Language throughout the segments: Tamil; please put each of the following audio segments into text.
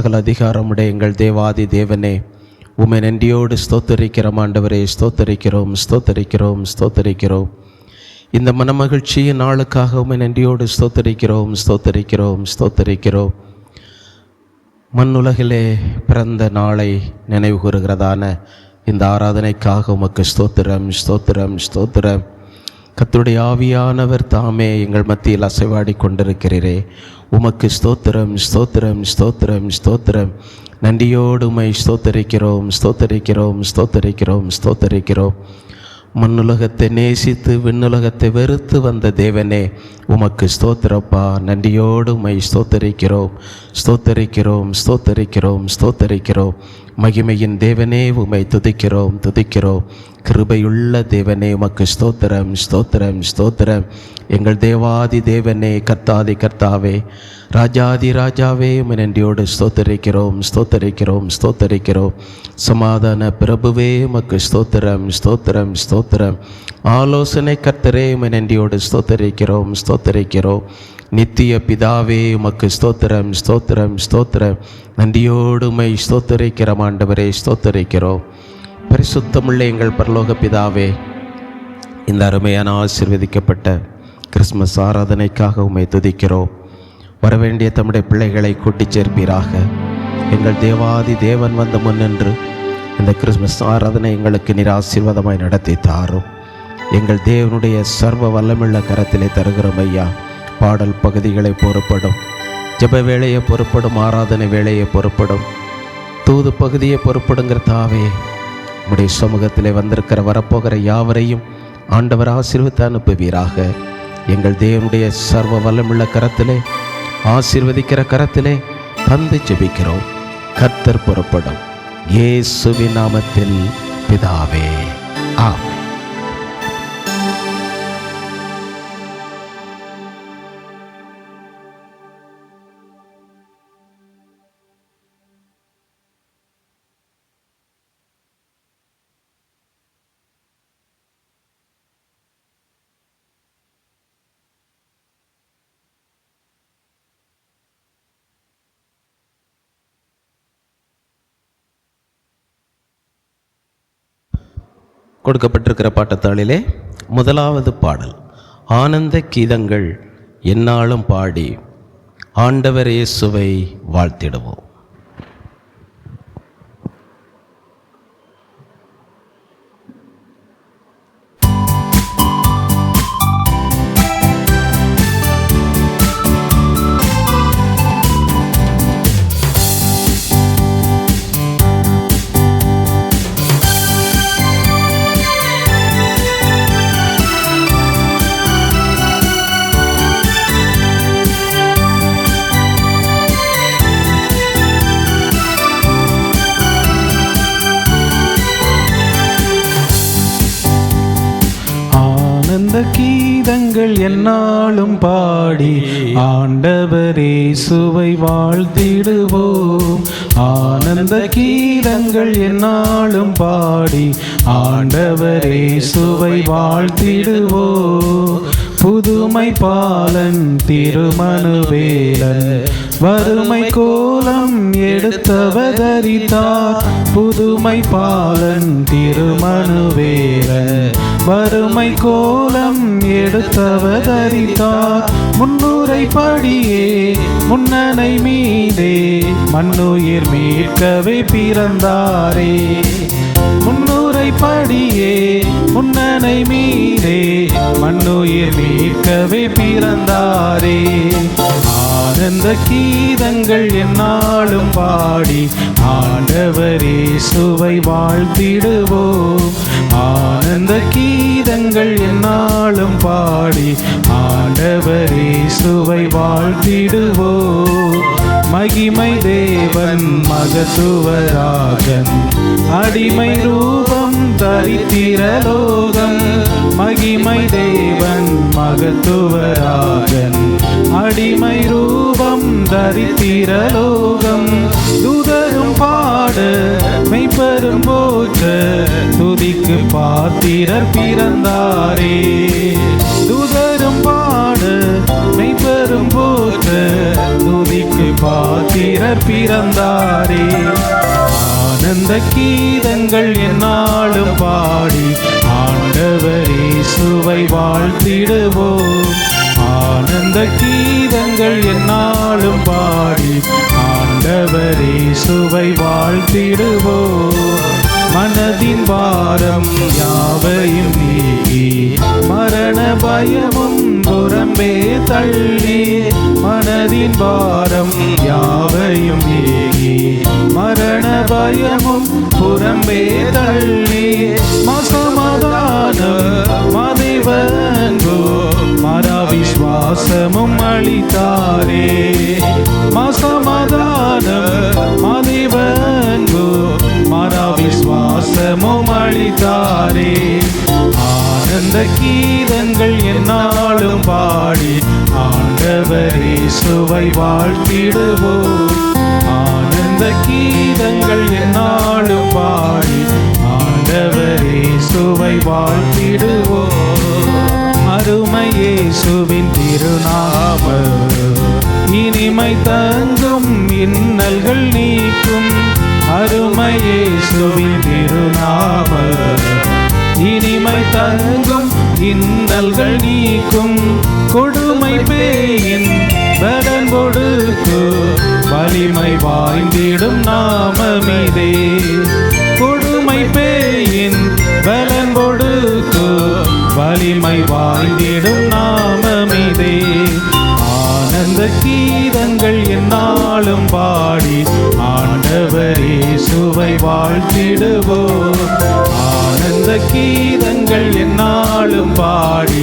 சகல அதிகாரமுடைய எங்கள் தேவாதி தேவனே, உம்மை நன்றியோடு ஸ்தோத்தரிக்கிறோம் ஆண்டவரே. ஸ்தோத்தரிக்கிறோம், ஸ்தோத்தரிக்கிறோம், ஸ்தோத்தரிக்கிறோம். இந்த மனமகிழ்ச்சியின் நாளுக்காக உம்மை நன்றியோடு ஸ்தோத்தரிக்கிறோம், ஸ்தோத்தரிக்கிறோம், ஸ்தோத்தரிக்கிறோம். மண்ணுலகிலே பிறந்த நாளை நினைவு கூறுகிறதான இந்த ஆராதனைக்காக உமக்கு ஸ்தோத்திரம், ஸ்தோத்திரம், ஸ்தோத்திரம். கர்த்தருடைய ஆவியானவர் தாமே எங்கள் மத்தியில் அசைவாடி கொண்டிருக்கிறீரே. உமக்கு ஸ்தோத்திரம், ஸ்தோத்திரம், ஸ்தோத்திரம், ஸ்தோத்திரம். நன்றியோடு உம்மை ஸ்தோத்தரிக்கிறோம், ஸ்தோத்தரிக்கிறோம், ஸ்தோத்தரிக்கிறோம், ஸ்தோத்தரிக்கிறோம். மண்ணுலகத்தை நேசித்து விண்ணுலகத்தை வெறுத்து வந்த தேவனே, உமக்கு ஸ்தோத்திரப்பா. நன்றியோடு உம்மை ஸ்தோத்தரிக்கிறோம், ஸ்தோத்தரிக்கிறோம், ஸ்தோத்தரிக்கிறோம், ஸ்தோத்தரிக்கிறோம். மகிமையின் தேவனே, உம்மை துதிக்கிறோம், துதிக்கிறோம். கிருபையுள்ள தேவனே, உமக்கு ஸ்தோத்திரம், ஸ்தோத்திரம், ஸ்தோத்திரம். எங்கள் தேவாதி தேவனே, கர்த்தாதி கர்த்தாவே, ராஜாதி ராஜாவே, உம்மை நன்றியோடு ஸ்தோத்தரிக்கிறோம், ஸ்தோத்தரிக்கிறோம், ஸ்தோத்தரிக்கிறோம். சமாதான பிரபுவே, உமக்கு ஸ்தோத்திரம், ஸ்தோத்திரம், ஸ்தோத்திரம். ஆலோசனை கர்த்தரே, உம்மை நன்றியோடு ஸ்தோத்தரிக்கிறோம், ஸ்தோத்தரிக்கிறோம். நித்திய பிதாவே, உமக்கு ஸ்தோத்திரம், ஸ்தோத்திரம், ஸ்தோத்திரம். நன்றியோடு உம்மை ஸ்தோத்தரிக்கிறோம் ஆண்டவரே, ஸ்தோத்தரிக்கிறோம். பரிசுத்தமுள்ள எங்கள் பரலோக பிதாவே, இந்த அருமையான ஆசீர்வதிக்கப்பட்ட கிறிஸ்மஸ் ஆராதனைக்காக உம்மை துதிக்கிறோம். வரவேண்டிய தம்முடைய பிள்ளைகளை கூட்டிச் சேர்ப்பீராக. எங்கள் தேவாதி தேவன் வந்த முன்னின்று இந்த கிறிஸ்மஸ் ஆராதனை எங்களுக்கு நீர் ஆசீர்வாதமாய் நடத்தி தாரும். எங்கள் தேவனுடைய சர்வ வல்லமுள்ள கரத்திலே தருகிறோம் ஐயா. பாடல் பகுதிகளை பொறுப்படும், ஜெப வேளையை பொறுப்படும், ஆராதனை வேளையை பொறுப்படும், தூது பகுதியை பொறுப்படுங்கிற தாவே, உம்முடைய சமூகத்திலே வந்திருக்கிற வரப்போகிற யாவரையும் ஆண்டவர் ஆசீர்வதித்து அனுப்புவீராக. எங்கள் தேவனுடைய சர்வ வல்லமுள்ள கரத்திலே, ஆசீர்வதிக்கிற கரத்திலே தந்து ஜெபிக்கிறோம். கர்த்தர் புறப்படும் இயேசுவின் நாமத்தில் பிதாவே, ஆமென். கொடுக்கப்பட்டிருக்கிற பாட்டத்தாளிலே முதலாவது பாடல், ஆனந்த கீதங்கள் எந்நாளும் பாடி ஆண்டவர் இயேசுவை வாழ்த்திடுவோம். ஆனந்த கீதங்கள் எந்நாளும் பாடி ஆண்டவர் இயேசுவை வாழ்த்திடுவோம். ஆனந்த கீதங்கள் எந்நாளும் பாடி ஆண்டவர் இயேசுவை வாழ்த்திடுவோம். புதுமை பாலன் திருமனுவேலன் வறுமை கோலம் எடுத்தவதரித்தார். புதுமை பாலன் திருமனுவேலன் வறுமை கோலம் எடுத்தவதரித்தார். முன்னுரை படியே முன்னனை மீதே மண்ணுயிர் மீட்கவே பிறந்தாரே. முன்னுரை படியே முன்னனை மீதே மண்ணுயிர் மீட்கவே பிறந்தாரே. ஆனந்த கீதங்கள் எந்நாளும் பாடி ஆண்டவர் இயேசுவை வாழ்த்திடுவோம். ஆனந்த கீதங்கள் எந்நாளும் பாடி ஆண்டவர் இயேசுவை வாழ்த்திடுவோம். மகிமை தேவன் மகத்துவராகன் அடிமை ரூபம் தரித்திரலோகம். மகிமை தேவன் மகத்துவராகன் அடிமை ரூபம் தரித்திரலோகம். தூதரும் பாட மெய்ப்பெரும் போற்ற துதிக்கு பாத்திரர் பிறந்தாரே. தூதரும் பாட மெய்ப்பெரும் போற்ற துதிக்கு பாத்திரர் பிறந்தாரே. பிறந்தாரே. ஆனந்த கீதங்கள் என்னாலும் பாடி ஆண்டவர் இயேசுவை வாழ்த்திடுவோம். ஆனந்த கீதங்கள் என்னாலும் பாடி ஆண்டவர் இயேசுவை வாழ்த்திடுவோம். மனதின் பாரம் யாவையும் நீக்கி மரண பயமும் புறம்பே தள்ளி. மனதின் பாரம் யாவையும் நீக்கி மரண பயமும் புறம்பே தள்ளி. சமாதானம் மதிவன்போ மரா விஸ்வாசமும் அளித்தாரே. சமாதானம் மதிவன்போ மரா விஸ்வாசமும் அளித்தாரே. ஆனந்த கீதங்கள் என்னாலும் பாடி ஆண்டவர் இயேசுவை வாழ்த்திடுவோம். ஆனந்த கீதங்கள் என்னாலும் பாடி ஆண்டவர் இயேசுவை வாழ்த்திடுவோம். அருமை இயேசுவின் திருநாமம் இனிமை தங்கும் இன்னல்கள் நீக்கும். அருமை இயேசுவின் திருநாமம் இனிமை தங்கும் இன்னல்கள் நீக்கும். கொடுமை பேயின் பலன் கொடுக்கு வலிமை வாய்ந்திடும் நாமமிதே. கொடுமை பேயின் பலன் கொடுக்கு வலிமை வாய்ந்திடும் நாமமிதே. ஆனந்த கீதங்கள் என்னாலும் பாடி ஆண்டவர் இயேசுவை வாழ்த்திடுவோம். ஆனந்த கீதங்கள் என்னாலும் பாடி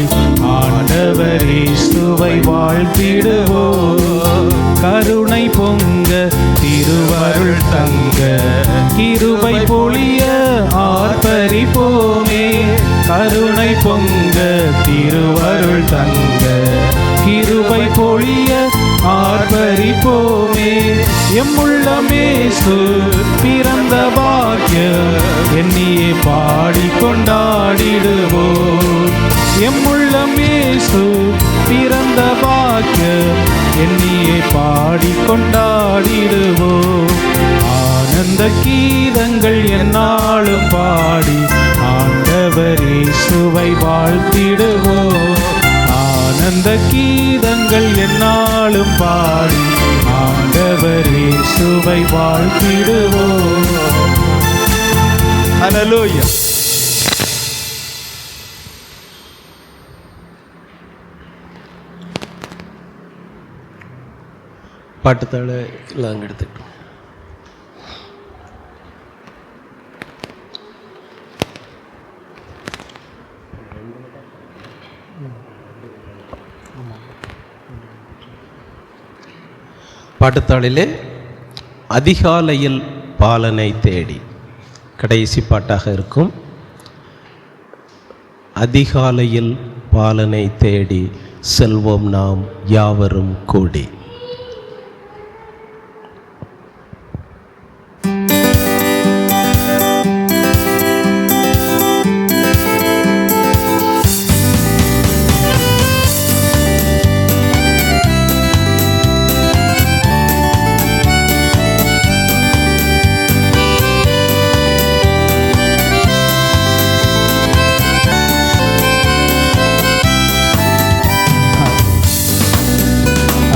ஆண்டவர் இயேசுவை வாழ்த்திடுவோம். கருணை பொங்க திருவருள் தங்க கிருபை பொழிய ஆர்ப்பரிப்போமே. கருணை பொங்க திருவருள் தங்க கிருபை பொழிய ஆர்ப்பரிப்போமே. எம்முள்ளமேசு பிறந்த பாக்கியம் எண்ணியே பாடி கொண்டாடிடுவோம். எம்முள்ளமேசு பிறந்த பாக்கியம் எண்ணியே பாடி கொண்டாடிடுவோம். ஆனந்த கீதங்கள் என்னாலும் பாடி ஆண்டவர் இயேசுவை வாழ்த்திடுவோம். ஆனந்த கீதங்கள் என்னாலும் பாடி ஆண்டவர் இயேசுவை வாழ்த்திடுவோம். ஹல்லேலூயா. பாட்டுத்தாழ எல்லாம் எடுத்துக்கிட்டோம். பாட்டுத்தாளிலே அதிகாலையில் பாலனை தேடி கடைசி பாட்டாக இருக்கும். அதிகாலையில் பாலனை தேடி செல்வோம் நாம் யாவரும் கூடி.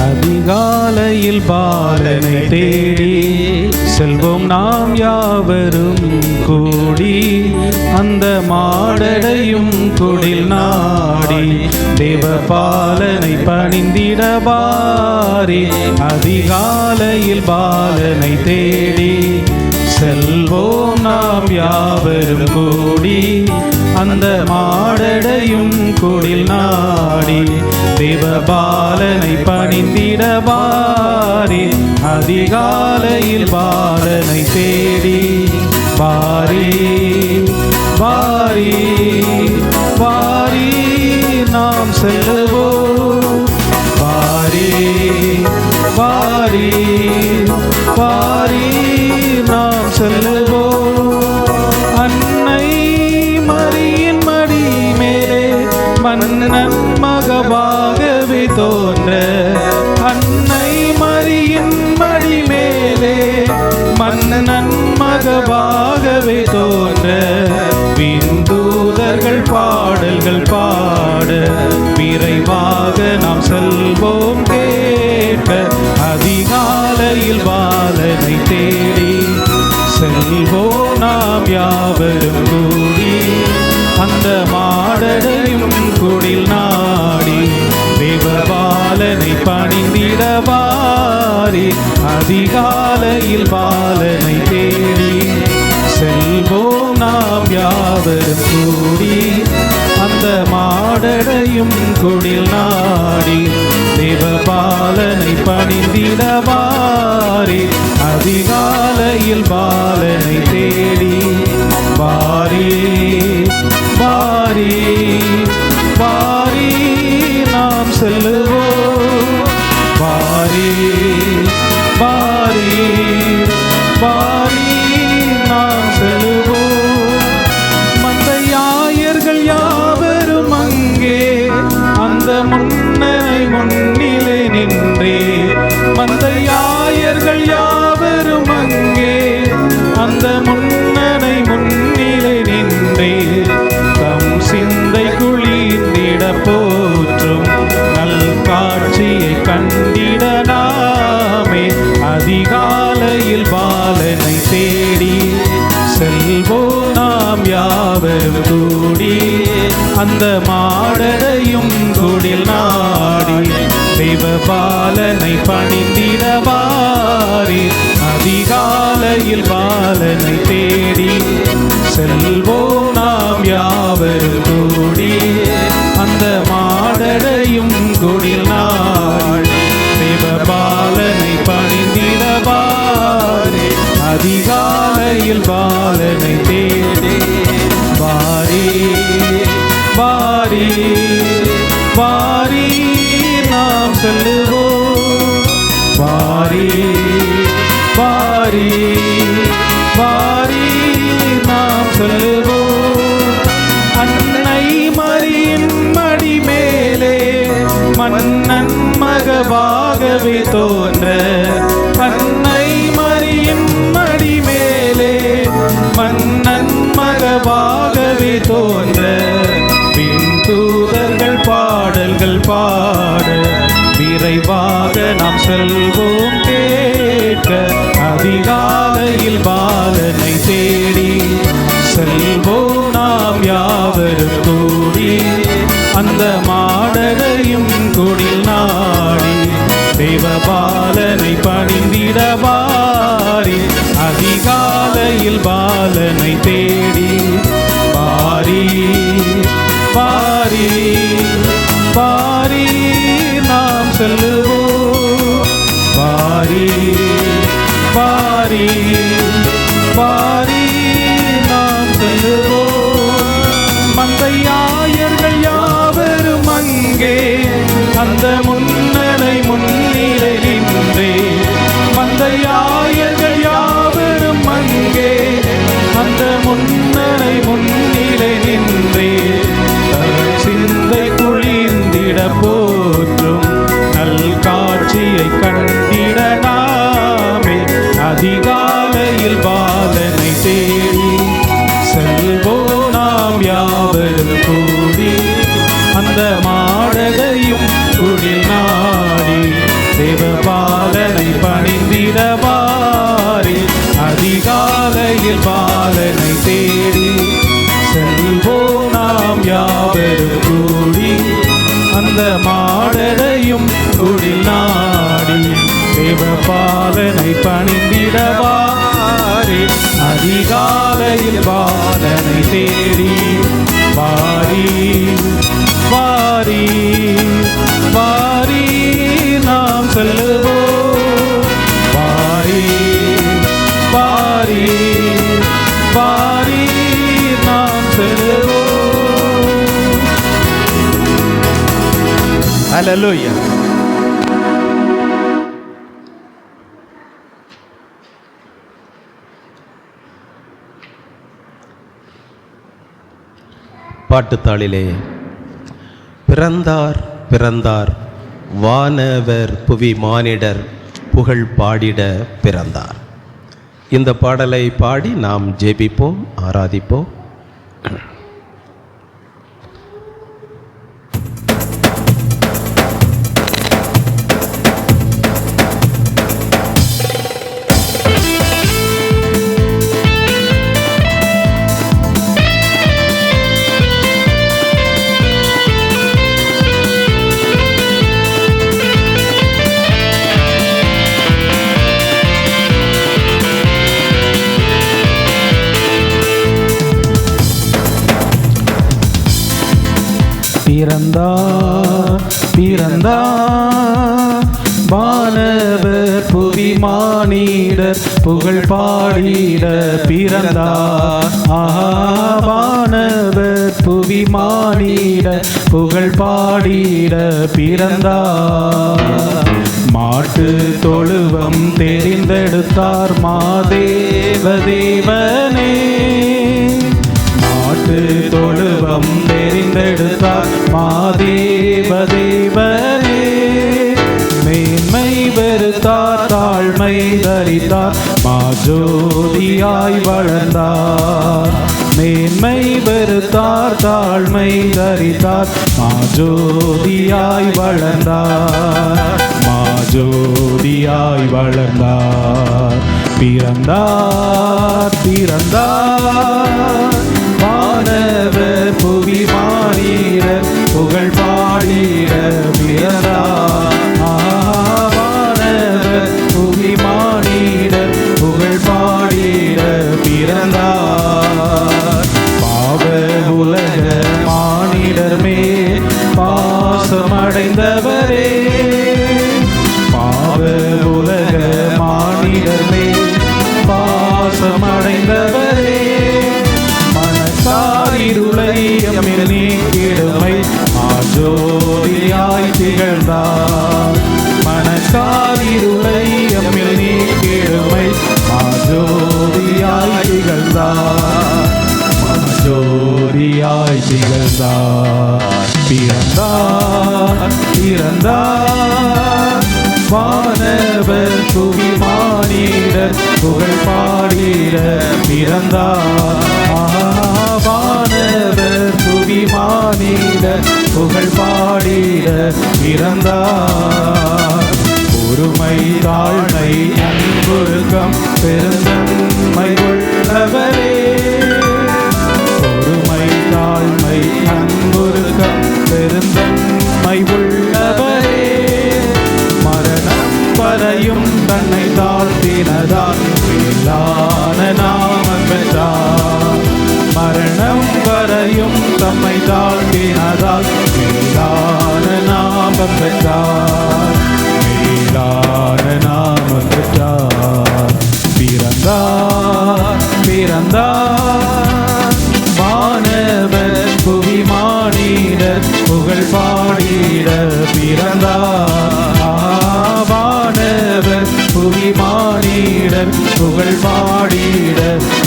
அதிகாலையில் பாலனை தேடி செல்வோம் நாம் யாவரும் கூடி. அந்த மாடடையும் குடில் நாடி தேவ பாலனை பணிந்திடபாரி. அதிகாலையில் பாலனை தேடி செல்வோம் நாம் யாவரும் கூடி. அந்த மாடடையும் குடில் நாடி தேவ பாலனை பணிந்திடபாரி. அதிகாலையில் பாலனை தேடி பாரி பாரி பாரி நாம் செல்லுவோம். பாரி பாரி பாரி நாம் செல்லுவோம். அன்னை மரியின் மடி மேலே மன்னன் மகவாகவே தோன்ற. அன்னை மரியின் மடி மேலே நிஜமாகவே தோன்ற விந்தூதர்கள் பாடல்கள் பாட விரைவாக நாம் செல்வோம் கேட்க அதிகாலையில் பாலனை தேடி செல்வோம் நாம் யாவரும் கூடி அந்த மாடடையும் குடில் நாடி தேவபாலனை பணிந்திடவாரி அதிகாலையில் பாலனை தேடி செல்வோம் நாம் யாவரும் கூடி அந்த மாடடையும் குடில் நாடி தேவபாலனை பணிந்திடவாரி அதிகாலையில் பாலனை தேடி வாரி வாரி வாரி நாம் செல்லுவோம் வாரி வாரி வாரி நாம் செல்லுவோம் மந்தையாயர்கள் யாவரும் அங்கே அந்த முன்னரை முன்னிலே நின்றே மந்தையாயர்கள் யாவரும் அங்கே அந்த முன்னரை முன்னிலை நின்றே தம் சிந்தை குளிர்ந்திட போற்றும் நல் காட்சியை கண்டிட நாமே அதிகாலையில் பாலனை தேடி செல்வோம் நாம் யாவரும் கூடி அந்த மாடடையும் குடில் நாடி தேவபாலனை பணிந்திடவாரி அதிகாலையில் பாலனை தேடி செல்வோம் நாம் யாவரும் கூடி அந்த மாடடையும் குடில் நாடி தேவபாலனை பணிந்திடவாரி அதிகாலையில் பாலனை தேடி வாரி வாரி வாரி நாம் செல்லுவோம் வாரி வாரி வாரி நாம் செல்லுவோம் அன்னை மரியின் மடி மேலே மன்னன் மகவாகவே தோன்ற அன்னை மரியின் மடி மேலே மன்னன் மகவாகவே தோன்ற விண்தூதர்கள் பாடல்கள் பாட விரைவாக நாம் செல்வோம் கேட்க அதிகாலையில் பாலனை தேடி செல்வோம் நாம் யாவரும் கூடி அந்த மாடடையும் குடில் நாடி தேவபாலனை பணிந்திடவாரி அதிகாலையில் பாலனை தேடி வாரி வாரி வாரி நாம் செல்லுவோம் வாரி வாரி வாரி நாம் செல்லுவோம் மந்தையாயர்கள் யாவரும் அங்கே அந்த முன்னரை முன்னிலை நின்றே மந்தையாயர்கள் யாவரும் அங்கே அந்த முன்னரை முன்னிலை நின்றே சிந்தை குளிர்ந்திட போற்றும் நல் காட்சியை கண்டிட நாமே அதிகாலையில் பாலனை தேடி செல்வோம் நாம் யாவரும் கூடி அந்த மாடகையும் குடில் நாடி தேவபாலனை பணிந்திடவாரி அதிகாலையில் பாலனை தேடி செல்வோம் நாம் யாவரும் கூடி அந்த மாடடையும் குடில் நாடி தேவபாலனை பணிந்திடவாரி அதிகாலையில் பாலனை தேடி வாரி வாரி வாரி நாம் செல்லுவோம் வாரி வாரி வாரி நாம் செல்லுவோம். ஹல்லேலூயா. பாட்டுத்தாளிலே பிறந்தார் பிறந்தார் வானவர் புவி மானிடர் புகழ் பாடிட பிறந்தார். இந்த பாடலை பாடி நாம் ஜெபிப்போம், ஆராதிப்போம். பிறந்தார் பிறந்தார் வானவர் புவி மானிடர் புகழ் பாடிட பிறந்தார். வானவர் புவி மானிடர் புகழ் பாடிட பிறந்தார். மாட்டு தொழுவம் தெரிந்தெடுத்தார் மாதேவ தேவனே. மாட்டு தொழுவம் தெரிந்தெடுத்தார் மாதேவ தேவனே. மேன்மை வெறுத்தார் தாழ்மை தரித்தார் மாஜோதியாய் வளர்ந்தார். மேன்மை வெறுத்தார் தாழ்மை தரித்தார் மாஜோதியாய் வளர்ந்தார். மாஜோதியாய் வளர்ந்தார். பிறந்தார் பிறந்தார் வானவர் புவி மானிடர் புகழ் பாடிட பிறந்தார். வானவர் புவி மானிடர் புகழ் பாடிட பிறந்தார். பாவ உலக மானிடர் மேல் பாசமடைந்தவரே. பாவ உலக மானிடர் மேல் பாசமடைந்தவரே. மனசாரிருளை எம்மில் நீக்கிடுமை மாஜோதியாய் திகழ்ந்தார். மனசாரிருளை எம்மில் நீக்கிடுமை மாஜோதியாய் திகழ்ந்தார். மாஜோதியாய் திகழ்ந்தார். பிறந்தார் பிறந்தார் வானவர் புவி மானிடர் புகழ் பாடிட பிறந்தார். வானவர் புவி மானிடர் புகழ் பாடிட பிறந்தார். பொறுமை தாழ்மை அன்புருக்கம் பெருந்தன்மை உள்ளவரே. பொறுமை தாழ்மை அன்புருக்கம் பெருந்தன்மை உள்ளவரே. மரணம் வரையும் தன்னை தாழ்த்தினதால் மேலான நாமம் பெற்றார். மரணம் வரையும் தம்மை தாழ்த்தினதால் மேலான நாமம் பெற்றார். மேலான நாமம் பெற்றார். பிறந்தார் பிறந்தார் வானவர் புவி மானிடர் புகழ் பாடிட பிறந்தார். வானவர் புவி மானிடர் புகழ் பாடிட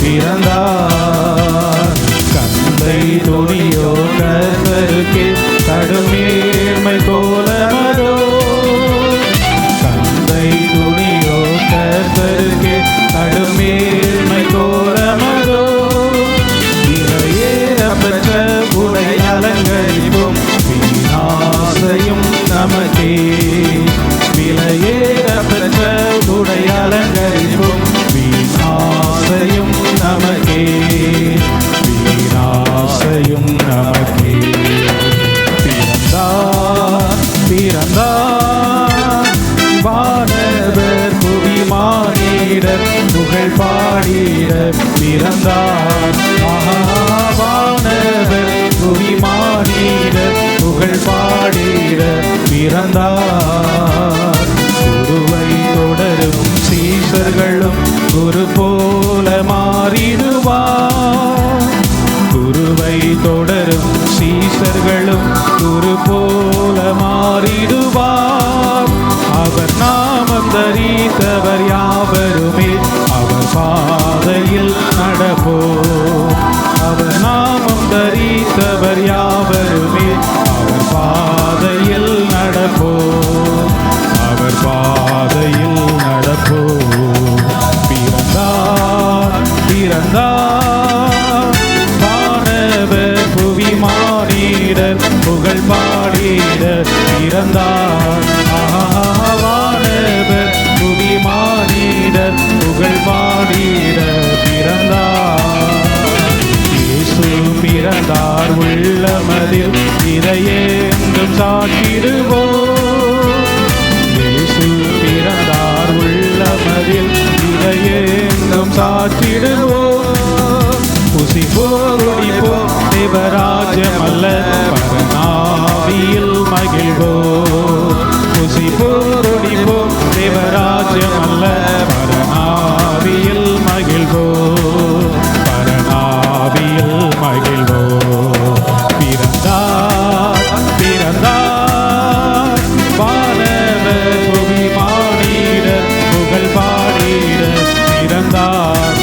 பிறந்தார். கந்தை துணியோ கர்த்தருக்கு கடுமேன்மை கோலமதோ. கந்தை துணியோ கர்த்தருக்கு கடுமேன்மை கோலமதோ. இறையேறப்பெற்ற உடை அலங்கரிப்பும் வீணாசையும் நமக்கே. விலையேறப்பெற்ற உடை அலங்கரிப்பும் வீணாசையும் நமக்கே. வீணாசையும் நமக்கே. பிறந்தார் பிறந்தார் வானவர் புவி மானிடர் புகழ் பாடிட பிறந்தார். வானவர் புவி மானிடர் புகழ் பாடிட பிறந்தார். குருவை தொடரும் சீஷர்களும் குரு போல மாறிடுவார். குருவை தொடரும் சீஷர்களும் குரு போல மாறிடுவார். அவர் நாமம் தரித்தவர் யாவருமே அவர் பாதையில் நடப்போம். அவர் நாமம் தரித்தவர் யாவருமே அவர் பாதையில் நடப்போம். அவர் பாதையில் நடப்போம். பிறந்தார் உள்ளமதில் இதையேந்தும் சாற்றிடுவோம். இயேசு பிறந்தார் உள்ளமதில் இதையேந்தும் சாற்றிடுவோம். புசிப்போம் தேவராஜ்யம் அல்ல பரநாவியில் மகிழ்வோம். புசிப்போம் தேவராஜ்யம் அல்ல பரநாவியில் மகிழ்வோம். பரநாவியில் மகிழ்வோம். பிறந்தார் பிறந்தார் வானவர் புவி மானிடர் புகழ் பாடிட பிறந்தார்.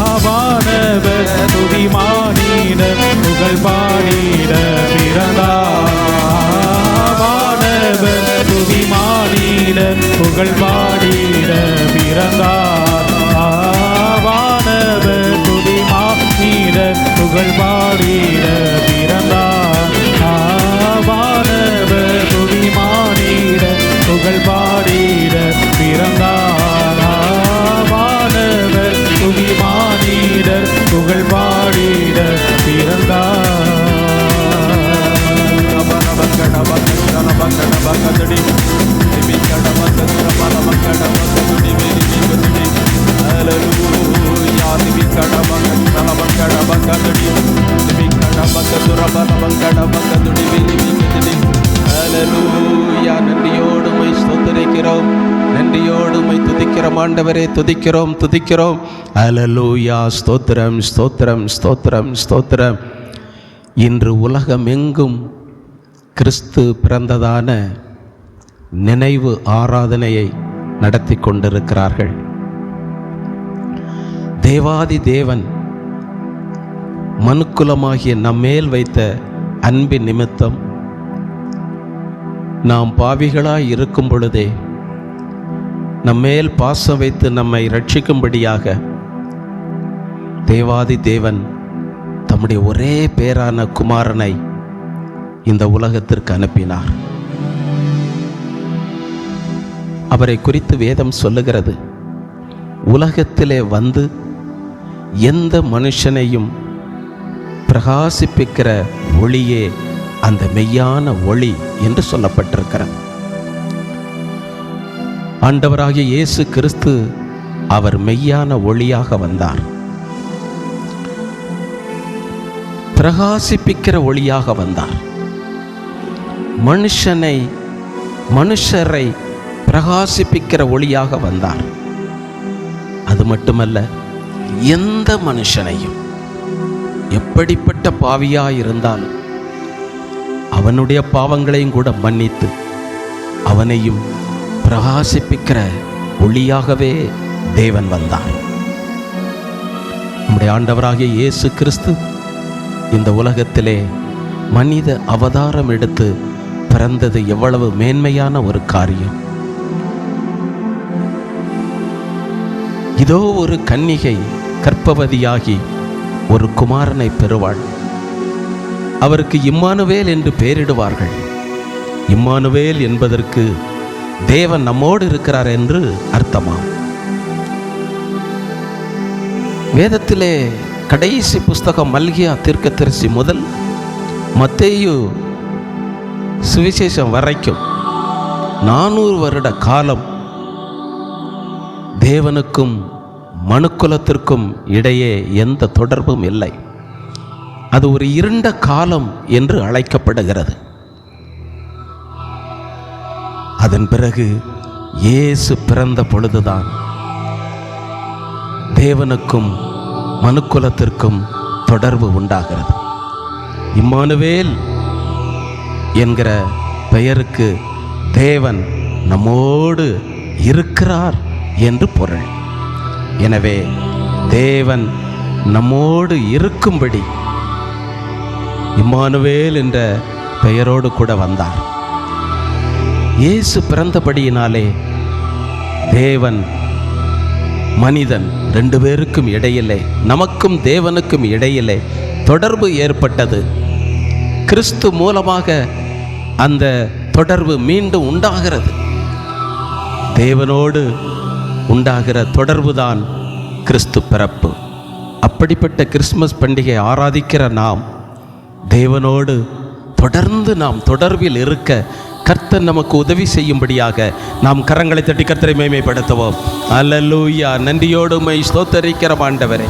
வானவர் புவி மானிடர் புகழ் பாடிட பிறந்தார். வானவர் புவி மானிடர் புகழ் பாடிட பிறந்தார். வானவர் புவி மானிடர் புகழ் பாடிட பிறந்தார். வானவர் புவி மானிடர் புகழ் பாடிட பிறந்தார். வானவர் புவி மானிடர் புகழ் பாடிட பிறந்தார். நன்றியோடுமை ஸ்தோத்திரிக்கிறோம், நன்றியோடுமை துதிக்கிறோம் ஆண்டவரே, துதிக்கிறோம் துதிக்கிறோம். அல்லேலூயா. ஸ்தோத்திரம் ஸ்தோத்திரம் ஸ்தோத்திரம் ஸ்தோத்திரம். இன்று உலகமெங்கும் கிறிஸ்து பிறந்ததான நினைவு ஆராதனையை நடத்தி கொண்டிருக்கிறார்கள். தேவாதி தேவன் மனுக்குலமாகிய நம்மேல் வைத்த அன்பின் நிமித்தம் நாம் பாவிகளாய் இருக்கும் பொழுதே நம்மேல் பாசம் வைத்து நம்மை ரட்சிக்கும்படியாக தேவாதி தேவன் தம்முடைய ஒரே பேரான குமாரனை இந்த உலகத்திற்கு அனுப்பினார். அவரை குறித்து வேதம் சொல்லுகிறது, உலகத்திலே வந்து எந்த மனுஷனையும் பிரகாசிப்பிக்கிற ஒளியே அந்த மெய்யான ஒளி என்று சொல்லப்பட்டிருக்கிறது. ஆண்டவராகிய இயேசு கிறிஸ்து அவர் மெய்யான ஒளியாக வந்தார், பிரகாசிப்பிக்கிற ஒளியாக வந்தார். மனுஷரை பிரகாசிப்பிக்கிற ஒளியாக வந்தார். அது மட்டுமல்ல, எந்த மனுஷனையும் எப்படிப்பட்ட பாவியாயிருந்தாலும் அவனுடைய பாவங்களையும் கூட மன்னித்து அவனையும் பிரகாசிப்பிக்கிற ஒளியாகவே தேவன் வந்தார். நம்முடைய ஆண்டவராகிய இயேசு கிறிஸ்து இந்த உலகத்திலே மனித அவதாரம் எடுத்து பிறந்தது எவ்வளவு மேன்மையான ஒரு காரியம். இதோ ஒரு கன்னிகை கர்ப்பவதியாகி ஒரு குமாரனை பெறுவாள். அவருக்கு இம்மானுவேல் என்று பெயரிடுவார்கள். இம்மானுவேல் என்பதற்கு தேவன் நம்மோடு இருக்கிறார் என்று அர்த்தமாம். வேதத்திலே கடைசி புஸ்தகம் மல்கியா தீர்க்கதரிசி முதல் மத்தேயு சுவிசேஷம் வரைக்கும் 400 வருட காலம் தேவனுக்கும் மனுக்குலத்திற்கும் இடையே எந்த தொடர்பும் இல்லை. அது ஒரு இருண்ட காலம் என்று அழைக்கப்படுகிறது. அதன் பிறகு இயேசு பிறந்த பொழுதுதான் தேவனுக்கும் மனுக்குலத்திற்கும் தொடர்பு உண்டாகிறது. இம்மானுவேல் என்கிற பெயருக்கு தேவன் நம்மோடு இருக்கிறார் என்று பொருள். எனவே தேவன் நம்மோடு இருக்கும்படி இம்மானுவேல் என்ற பெயரோடு கூட வந்தார். இயேசு பிறந்தபடியினாலே தேவன் மனிதன் 2 பேருக்கும் இடையிலே, நமக்கும் தேவனுக்கும் இடையிலே தொடர்பு ஏற்பட்டது. கிறிஸ்து மூலமாக அந்த தொடர்பு மீண்டும் உண்டாகிறது. தேவனோடு உண்டாகிற தொடர்புதான் கிறிஸ்து பிறப்பு. அப்படிப்பட்ட கிறிஸ்துமஸ் பண்டிகை ஆராதிக்கிற நாம் தேவனோடு தொடர்ந்து நாம் தொடர்பில் இருக்க கர்த்தர் நமக்கு உதவி செய்யும்படியாக நாம் கரங்களை தட்டி கர்த்தரை மேன்மைப்படுத்துவோம். அல்லேலூயா. நன்றியோடு உம்மை ஸ்தோத்தரிக்கிற ஆண்டவரே,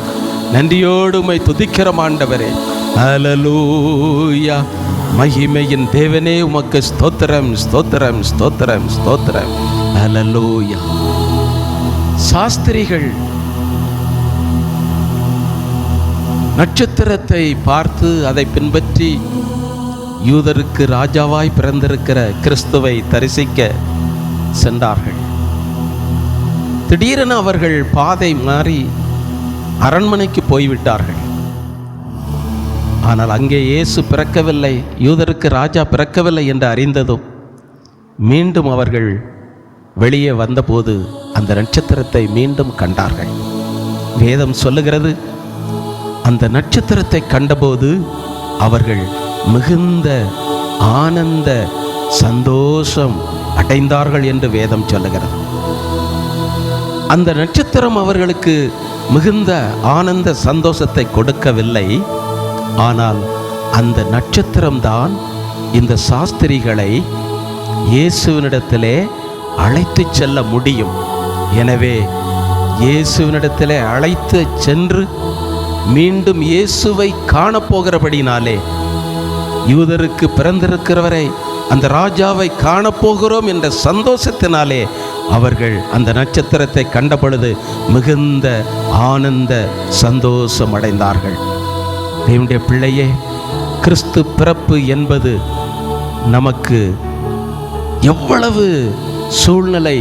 நன்றியோடு உம்மை துதிக்கிற ஆண்டவரே. அல்லேலூயா. மகிமையின் தேவனே உமக்கு ஸ்தோத்திரம், ஸ்தோத்திரம், ஸ்தோத்திரம், ஸ்தோத்திரம். அல்லேலூயா. சாஸ்திரிகள் நட்சத்திரத்தை பார்த்து அதை பின்பற்றி யூதருக்கு ராஜாவாய் பிறந்திருக்கிற கிறிஸ்துவை தரிசிக்க சென்றார்கள். திடீரென அவர்கள் பாதை மாறி அரண்மனைக்கு போய்விட்டார்கள். ஆனால் அங்கே இயேசு பிறக்கவில்லை, யூதருக்கு ராஜா பிறக்கவில்லை என்று அறிந்ததும் மீண்டும் அவர்கள் வெளியே வந்தபோது அந்த நட்சத்திரத்தை மீண்டும் கண்டார்கள். வேதம் சொல்லுகிறது, அந்த நட்சத்திரத்தை கண்டபோது அவர்கள் மிகுந்த ஆனந்த சந்தோஷம் அடைந்தார்கள் என்று வேதம் சொல்லுகிறது. அந்த நட்சத்திரம் அவர்களுக்கு மிகுந்த ஆனந்த சந்தோஷத்தை கொடுக்கவில்லை. ஆனால் அந்த நட்சத்திரம்தான் இந்த சாஸ்திரிகளை இயேசுவினிடத்திலே அழைத்து செல்ல முடியும். எனவே இயேசுவினிடத்திலே அழைத்து சென்று மீண்டும் இயேசுவை காணப்போகிறபடினாலே, யூதருக்கு பிறந்திருக்கிறவரை அந்த ராஜாவை காணப்போகிறோம் என்ற சந்தோஷத்தினாலே அவர்கள் அந்த நட்சத்திரத்தை கண்டபொழுது மிகுந்த ஆனந்த சந்தோஷம் அடைந்தார்கள். தேவனுடைய பிள்ளையே, கிறிஸ்து பிறப்பு என்பது நமக்கு எவ்வளவு சூழ்நிலை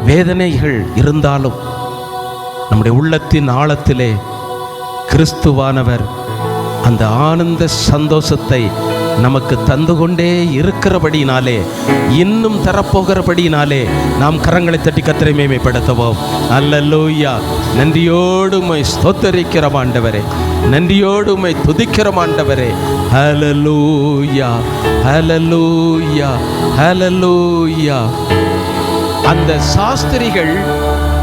வேதனைகள் இருந்தாலும் நம்முடைய உள்ளத்தின் ஆழத்திலே கிறிஸ்துவானவர் அந்த ஆனந்த சந்தோஷத்தை நமக்கு தந்து கொண்டே இருக்கிறபடினாலே, இன்னும் தரப்போகிறபடினாலே நாம் கரங்களை தட்டி கர்த்தரை மேன்மைப்படுத்துவோம். அல்லேலூயா. நன்றியோடு உம்மை ஸ்தோத்தரிக்கிற ஆண்டவரே, நன்றியோடு உம்மை துதிக்கிற ஆண்டவரே. அல்லேலூயா, அல்லேலூயா, அல்லேலூயா. அந்த சாஸ்திரிகள்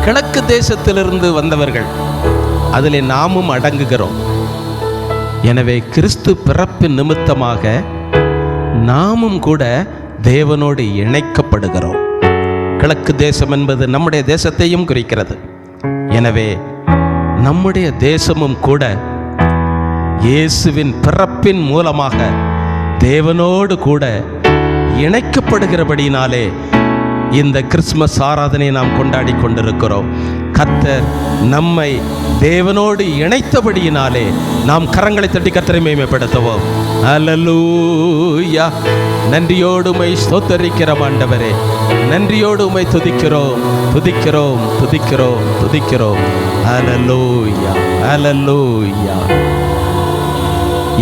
கிழக்கு தேசத்திலிருந்து வந்தவர்கள், அதிலே நாமும் அடங்குகிறோம். எனவே கிறிஸ்து பிறப்பு நிமித்தமாக நாமும் கூட தேவனோடு இணைக்கப்படுகிறோம். கிழக்கு தேசம் என்பது நம்முடைய தேசத்தையும் குறிக்கிறது. எனவே நம்முடைய தேசமும் கூட இயேசுவின் பிறப்பின் மூலமாக தேவனோடு கூட இணைக்கப்படுகிறபடினாலே இந்த கிறிஸ்துமஸ் ஆராதனை நாம் கொண்டாடி கொண்டிருக்கிறோம். கர்த்தர் நம்மை தேவனோடு இணைத்தபடியினாலே நாம் கரங்களை தட்டி கர்த்தரை மேன்மைப்படுத்துவோம். அல்லேலூயா. நன்றியோடு உம்மை ஸ்தோத்தரிக்கிற ஆண்டவரே, நன்றியோடு உம்மை துதிக்கிறோம், துதிக்கிறோம், துதிக்கிறோம், துதிக்கிறோம். அல்லேலூயா, அல்லேலூயா.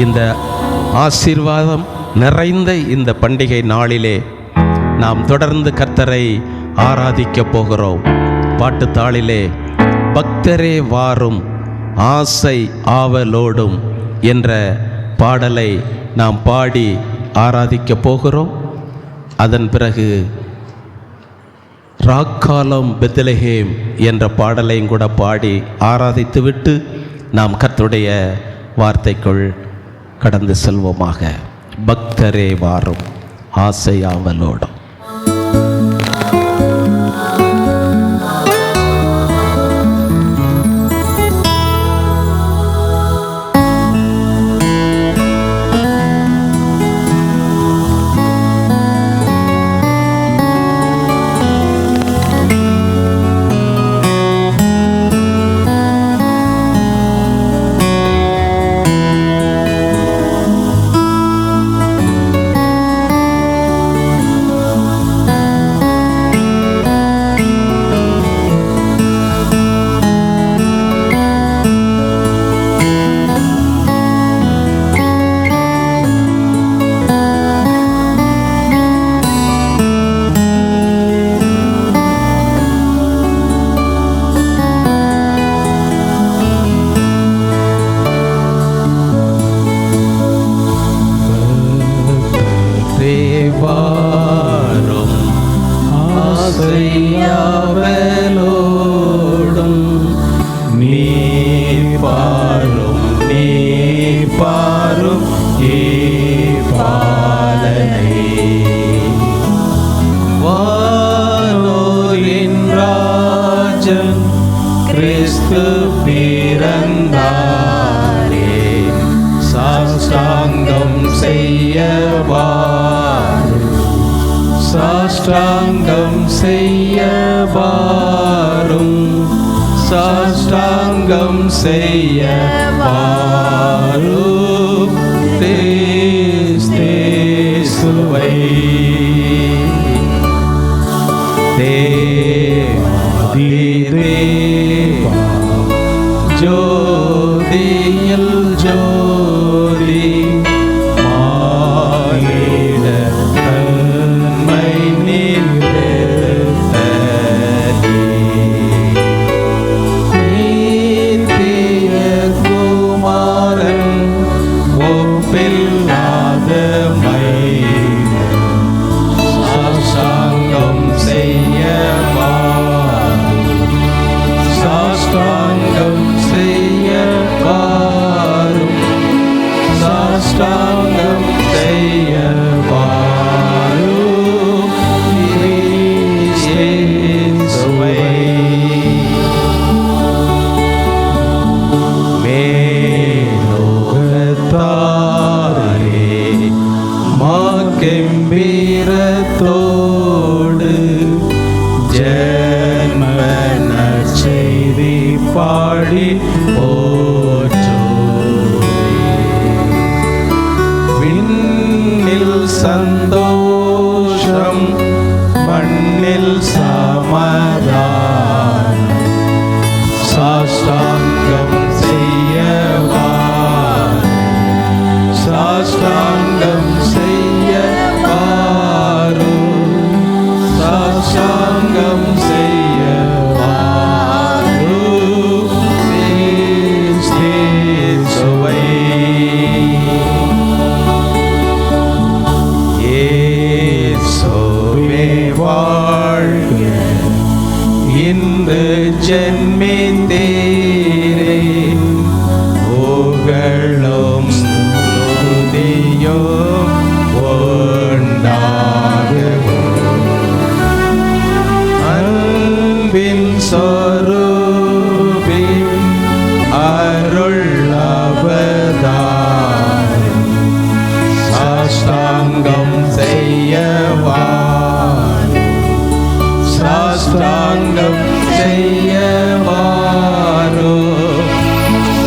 இந்த ஆசீர்வாதம் நிறைந்த இந்த பண்டிகை நாளிலே நாம் தொடர்ந்து கர்த்தரை ஆராதிக்க போகிறோம். பாட்டுத்தாளிலே பக்தரே வாரும் ஆசை ஆவலோடும் என்ற பாடலை நாம் பாடி ஆராதிக்க போகிறோம். அதன் பிறகு ராக்காலம் பெத்லஹேம் என்ற பாடலையும் கூட பாடி ஆராதித்துவிட்டு நாம் கர்த்தருடைய வார்த்தைக்குள் கடந்து செல்வோமாக. பக்தரே வாரும் ஆசை ஆவலோடும். கிறிஸ்து பிறந்தாரே, சாஷ்டாங்கம் செய்யவாரும், சாஷ்டாங்கம் செய்யவாரும், சாஷ்டாங்கம் செய்யவாரும் கிறிஸ்துவை. தேவா ஜோதியில் ஜோதி, மானிட தன்மை நிறுத்த நீத்திய குமாரன், ஒப்பில்லாத சாஷ்டாங்கம் செய்யவாரும், சாஷ்டாங்கம் செய்யவாரும், சாஷ்டாங்கம் செய்யவாரும் இயேசுவை. மேலோகத்தாரே மாகெம்பீரத்தோடு ஜென்ம நற்செய்தி பாடி போற்றுவே. விண்ணில் சந்தோஷம், மண்ணில் சமாதானம், சாஷ்டாங்கம் செய்யவாரும், சாஷ்டாங்கம் செய்யவாரும், சாஷ்டாங்கம் செய்யவாரும் கிறிஸ்துவை. இயேசுவே வாழ்க, இன்று ஜென்மித்தீரே, புகழும் துதியும் உண்டாகவும். அன்பின் சொரூபி, அருள் அவதாரம், சாஷ்டாங்கம் செய்யவாரும், சாஷ்டாங்கம் செய்யவாரும்,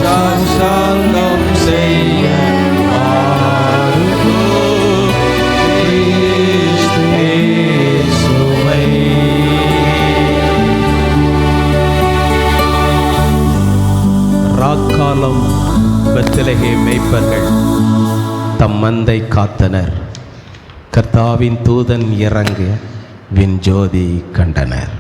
சாஷ்டாங்கம் செய்யவாரும் கிறிஸ்துவை. ராக்காலம் பெத்லகேம் மேய்ப்பர்கள் தம் மந்தை காத்தனர், கர்த்தாவின் தூதன் இறங்க விண்ஜோதி கண்டனர்.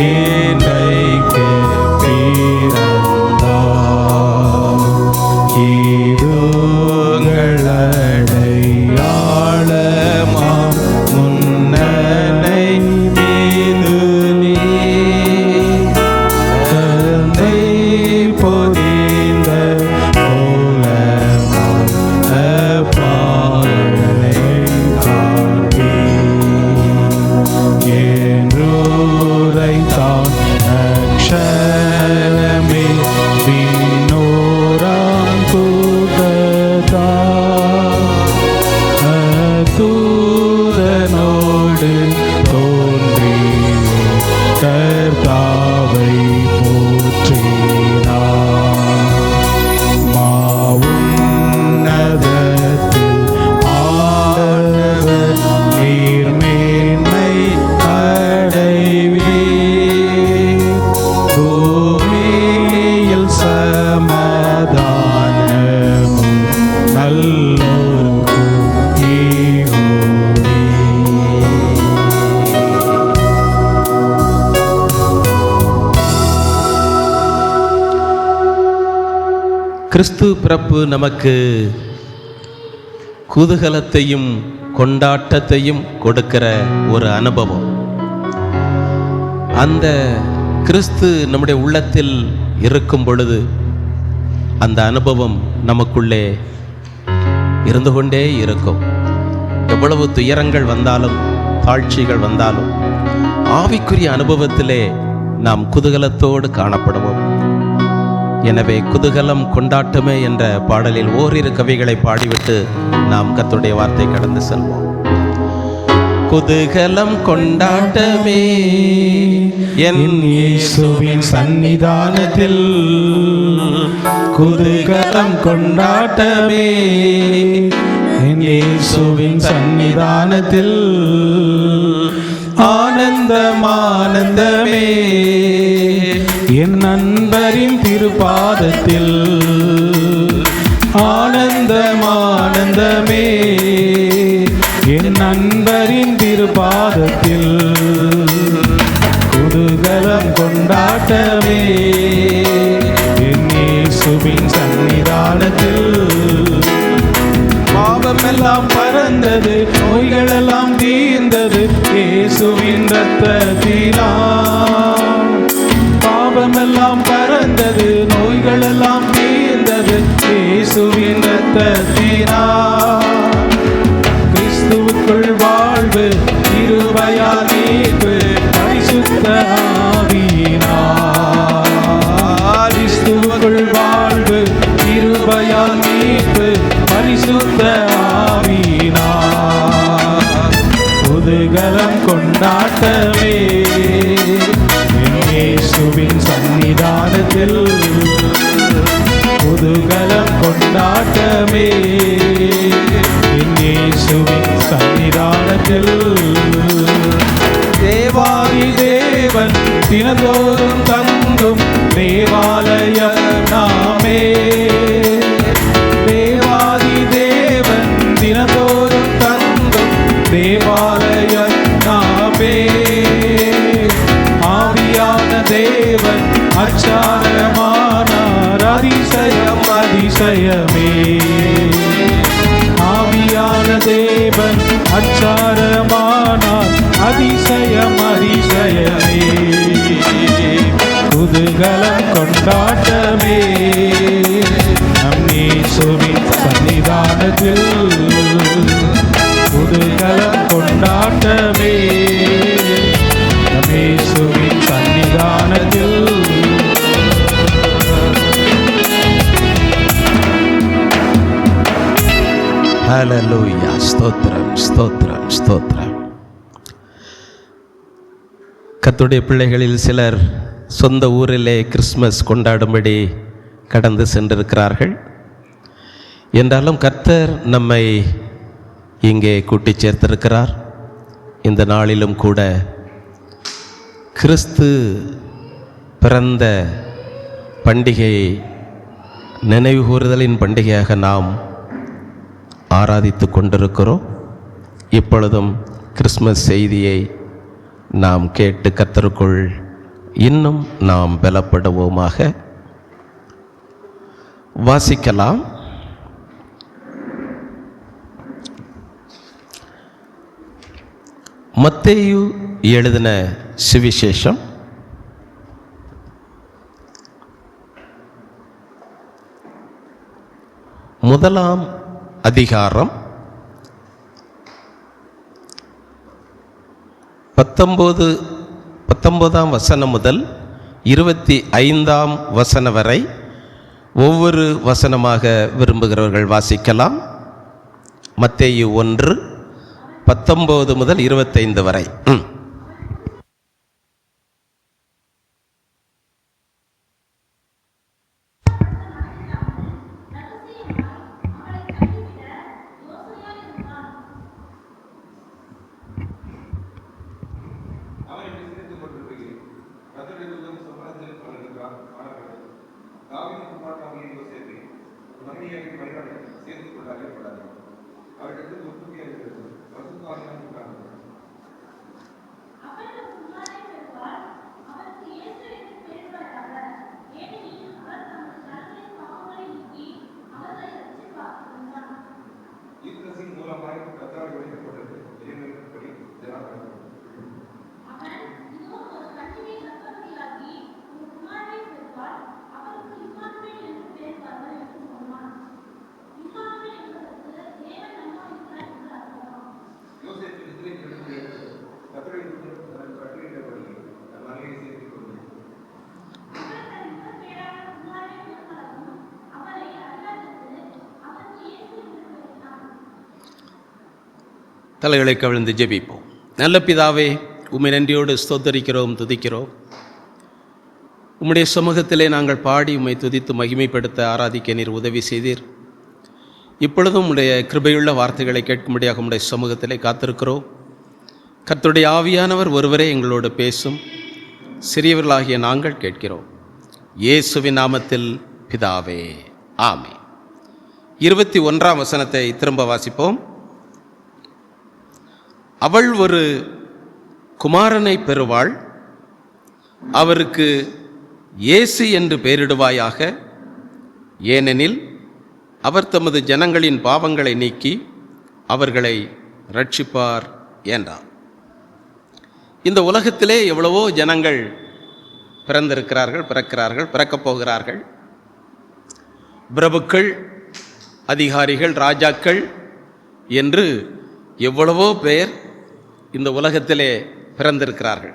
இன்றைக்கு பிறந்தார். கிறிஸ்து பிறப்பு நமக்கு குதூகலத்தையும் கொண்டாட்டத்தையும் கொடுக்கிற ஒரு அனுபவம். அந்த கிறிஸ்து நம்முடைய உள்ளத்தில் இருக்கும் பொழுது அந்த அனுபவம் நமக்குள்ளே இருந்து கொண்டே இருக்கும். எவ்வளவு துயரங்கள் வந்தாலும் தாழ்ச்சிகள் வந்தாலும் ஆவிக்குரிய அனுபவத்திலே நாம் குதூகலத்தோடு காணப்படுவோம். எனவே குதூகலம் கொண்டாட்டமே என்ற பாடலில் ஓரிரு கவிகளை பாடிவிட்டு நாம் கர்த்தருடைய வார்த்தை கடந்து செல்வோம். குதூகலம் கொண்டாட்டமே என் இயேசுவின் சன்னிதானத்தில், குதூகலம் கொண்டாட்டமே என் இயேசுவின் சன்னிதானத்தில், ஆனந்தம் ஆனந்தமே என் நண்பரின் திருப்பாதத்தில், ஆனந்தம் ஆனந்தமே என் நண்பரின் திருப்பாதத்தில், குதூகலம் கொண்டாட்டமே என் இயேசுவின் சன்னிதானத்தில். பாவமெல்லாம் பறந்தது, நோய்களெல்லாம் தீர்ந்தது இயேசுவின் இரத்தத்தினால். பாவமெல்லாம் பறந்தது, நோய்களெல்லாம் தீர்ந்தது இயேசுவின் இரத்தத்தினால். கிறிஸ்துவுக்குள் வாழ்வு, கிருபையால் மீட்பு, பரிசுத்த ஆவியினால். கிறிஸ்துவுக்குள் வாழ்வு, கிருபையால் மீட்பு, பரிசுத்த ஆவியினால். குதூகலம் கொண்டாட்டமே என் இயேசுவின் சன்னிதானத்தில், குதூகலம் கொண்டாட்டமே என் இயேசுவின் சன்னிதானத்தில். தேவாதி தேவன் தினந்தோறும் தங்கும் தேவாலயம் நாமே. தேவாதி தேவன் தினந்தோறும் தங்கும் தேவாலயம் நாமே. ஆவியான தேவன் அச்சாரமானார், அதிசயம் அதிசயமே. ஆவியான தேவன் அச்சாரமானார், அதிசயம் அதிசயமே. குதூகலம் கொண்டாட்டமே நம் இயேசுவின் சன்னிதானத்தில், குதூகலம் கொண்டாட்டமே நம் இயேசுவின் சன்னிதானத்தில். ஹல்லேலூயா. ஸ்தோத்திரம் ஸ்தோத்திரம் ஸ்தோத்திரம். கர்த்தருடைய பிள்ளைகளில் சிலர் சொந்த ஊரிலே கிறிஸ்மஸ் கொண்டாடும்படி கடந்து சென்றிருக்கிறார்கள். என்றாலும் கர்த்தர் நம்மை இங்கே கூட்டி சேர்த்திருக்கிறார். இந்த நாளிலும் கூட கிறிஸ்து பிறந்த பண்டிகையை நினைவுகூறுதலின் பண்டிகையாக நாம் ஆராதித்து கொண்டிருக்கிறோம். இப்பொழுதும் கிறிஸ்மஸ் செய்தியை நாம் கேட்டு கர்த்தருக்குள் இன்னும் நாம் பலப்படுவோமாக. வாசிக்கலாம். மத்தேயு எழுதின சுவிசேஷம் முதலாம் அதிகாரம் 19ஆம் வசனம் முதல் 25ஆம் வசனம் வரை ஒவ்வொரு வசனமாக விரும்புகிறவர்கள் வாசிக்கலாம். மத்தேயு 1:19 முதல் 25 வரை. அவருக்கு இயேசு என்று பெயர் பெறப்பட்டார். ஏனெனில் அவர் தமது ஜனங்களின் பாவங்களை நீக்கி ஈஸ்வரசின் மூலமாய் கர்த்தரால் விளைவிக்கப்பட்டது இறைவனின்படி இதனால் நடக்கும். யோசேப்பு நித்திரைக்கு எழுந்து கர்த்தருடைய தூதன் தனக்கு கட்டளையிட்டபடி தன் மகனை சேர்த்துக் கொண்டு தலைகளை கவிழ்ந்து ஜெபிப்போம். நல்ல பிதாவே, உம்மை நன்றியோடு ஸ்தோத்தரிக்கிறோம், துதிக்கிறோம். உம்முடைய சமூகத்திலே நாங்கள் பாடி உம்மை துதித்து மகிமைப்படுத்த ஆராதிக்க நீர் உதவி செய்தீர். இப்பொழுதும் உம்முடைய கிருபையுள்ள வார்த்தைகளை கேட்கும்படியாக உம்முடைய சமூகத்திலே காத்திருக்கிறோம். கர்த்தருடைய ஆவியானவர் ஒருவரே எங்களோடு பேசும். சிறியவர்களாகிய நாங்கள் கேட்கிறோம். இயேசுவின் நாமத்தில் பிதாவே, ஆமென். 21ஆம் வசனத்தை திரும்ப வாசிப்போம். அவள் ஒரு குமாரனை பெறுவாள், அவருக்கு இயேசு என்று பெயரிடுவாயாக, ஏனெனில் அவர் தமது ஜனங்களின் பாவங்களை நீக்கி அவர்களை ரட்சிப்பார் என்றார். இந்த உலகத்திலே எவ்வளவோ ஜனங்கள் பிறந்திருக்கிறார்கள், பிறக்கப் போகிறார்கள். பிரபுக்கள், அதிகாரிகள், ராஜாக்கள் என்று எவ்வளவோ பேர் இந்த உலகத்திலே பிறந்திருக்கிறார்கள்.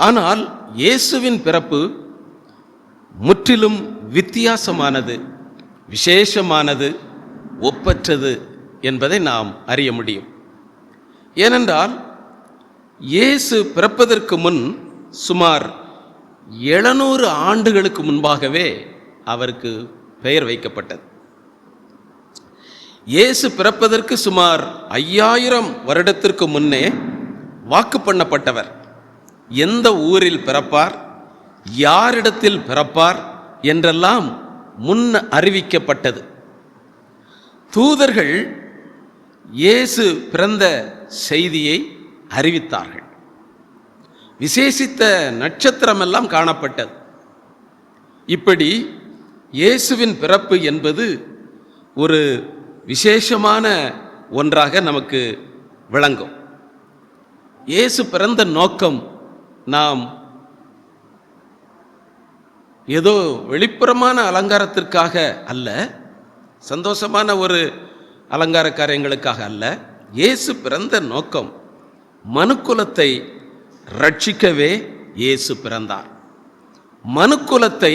ஆனால் இயேசுவின் பிறப்பு முற்றிலும் வித்தியாசமானது, விசேஷமானது, ஒப்பற்றது என்பதை நாம் அறிய முடியும். ஏனென்றால் இயேசு பிறப்பதற்கு முன் சுமார் 700 ஆண்டுகளுக்கு முன்பாகவே அவருக்கு பெயர் வைக்கப்பட்டது. இயேசு பிறப்பதற்கு சுமார் 5000 வருடத்திற்கு முன்னே வாக்கு பண்ணப்பட்டவர். எந்த ஊரில் பிறப்பார், யாரிடத்தில் பிறப்பார் என்றெல்லாம் முன் அறிவிக்கப்பட்டது. தூதர்கள் இயேசு பிறந்த செய்தியை அறிவித்தார்கள். விசேஷித்த நட்சத்திரமெல்லாம் காணப்பட்டது. இப்படி இயேசுவின் பிறப்பு என்பது ஒரு விசேஷமான ஒன்றாக நமக்கு விளங்கும். இயேசு பிறந்த நோக்கம் நாம் ஏதோ வெளிப்புறமான அலங்காரத்திற்காக அல்ல, சந்தோஷமான ஒரு அலங்கார காரியங்களுக்காக அல்ல. இயேசு பிறந்த நோக்கம் மனுக்குலத்தை ரட்சிக்கவே இயேசு பிறந்தார். மனுக்குலத்தை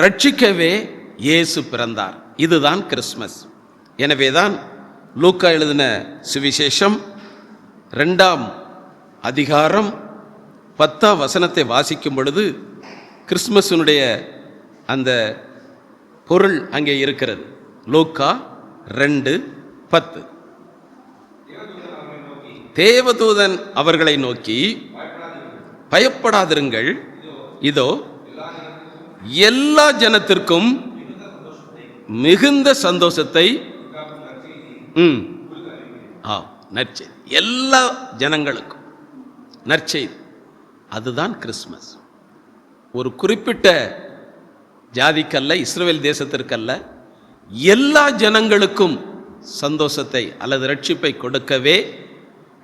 ரட்சிக்கவே இயேசு பிறந்தார். இதுதான் கிறிஸ்மஸ். எனவேதான் லூக்கா எழுதின சுவிசேஷம் 2ஆம் அதிகாரம் 10ஆம் வசனத்தை வாசிக்கும் பொழுது கிறிஸ்மஸினுடைய அந்த பொருள் அங்கே இருக்கிறது. லூக்கா 2:10. தேவதூதன் அவர்களை நோக்கி, பயப்படாதிருங்கள், இதோ எல்லா ஜனத்திற்கும் மிகுந்த சந்தோஷத்தை நற்செய்தி, எல்லா ஜனங்களுக்கும் நற்செய்தி. அதுதான் கிறிஸ்மஸ். ஒரு குறிப்பிட்ட ஜாதிக்கல்ல, இஸ்ரவேல் தேசத்திற்கல்ல, எல்லா ஜனங்களுக்கும் சந்தோஷத்தை அல்லது ரட்சிப்பை கொடுக்கவே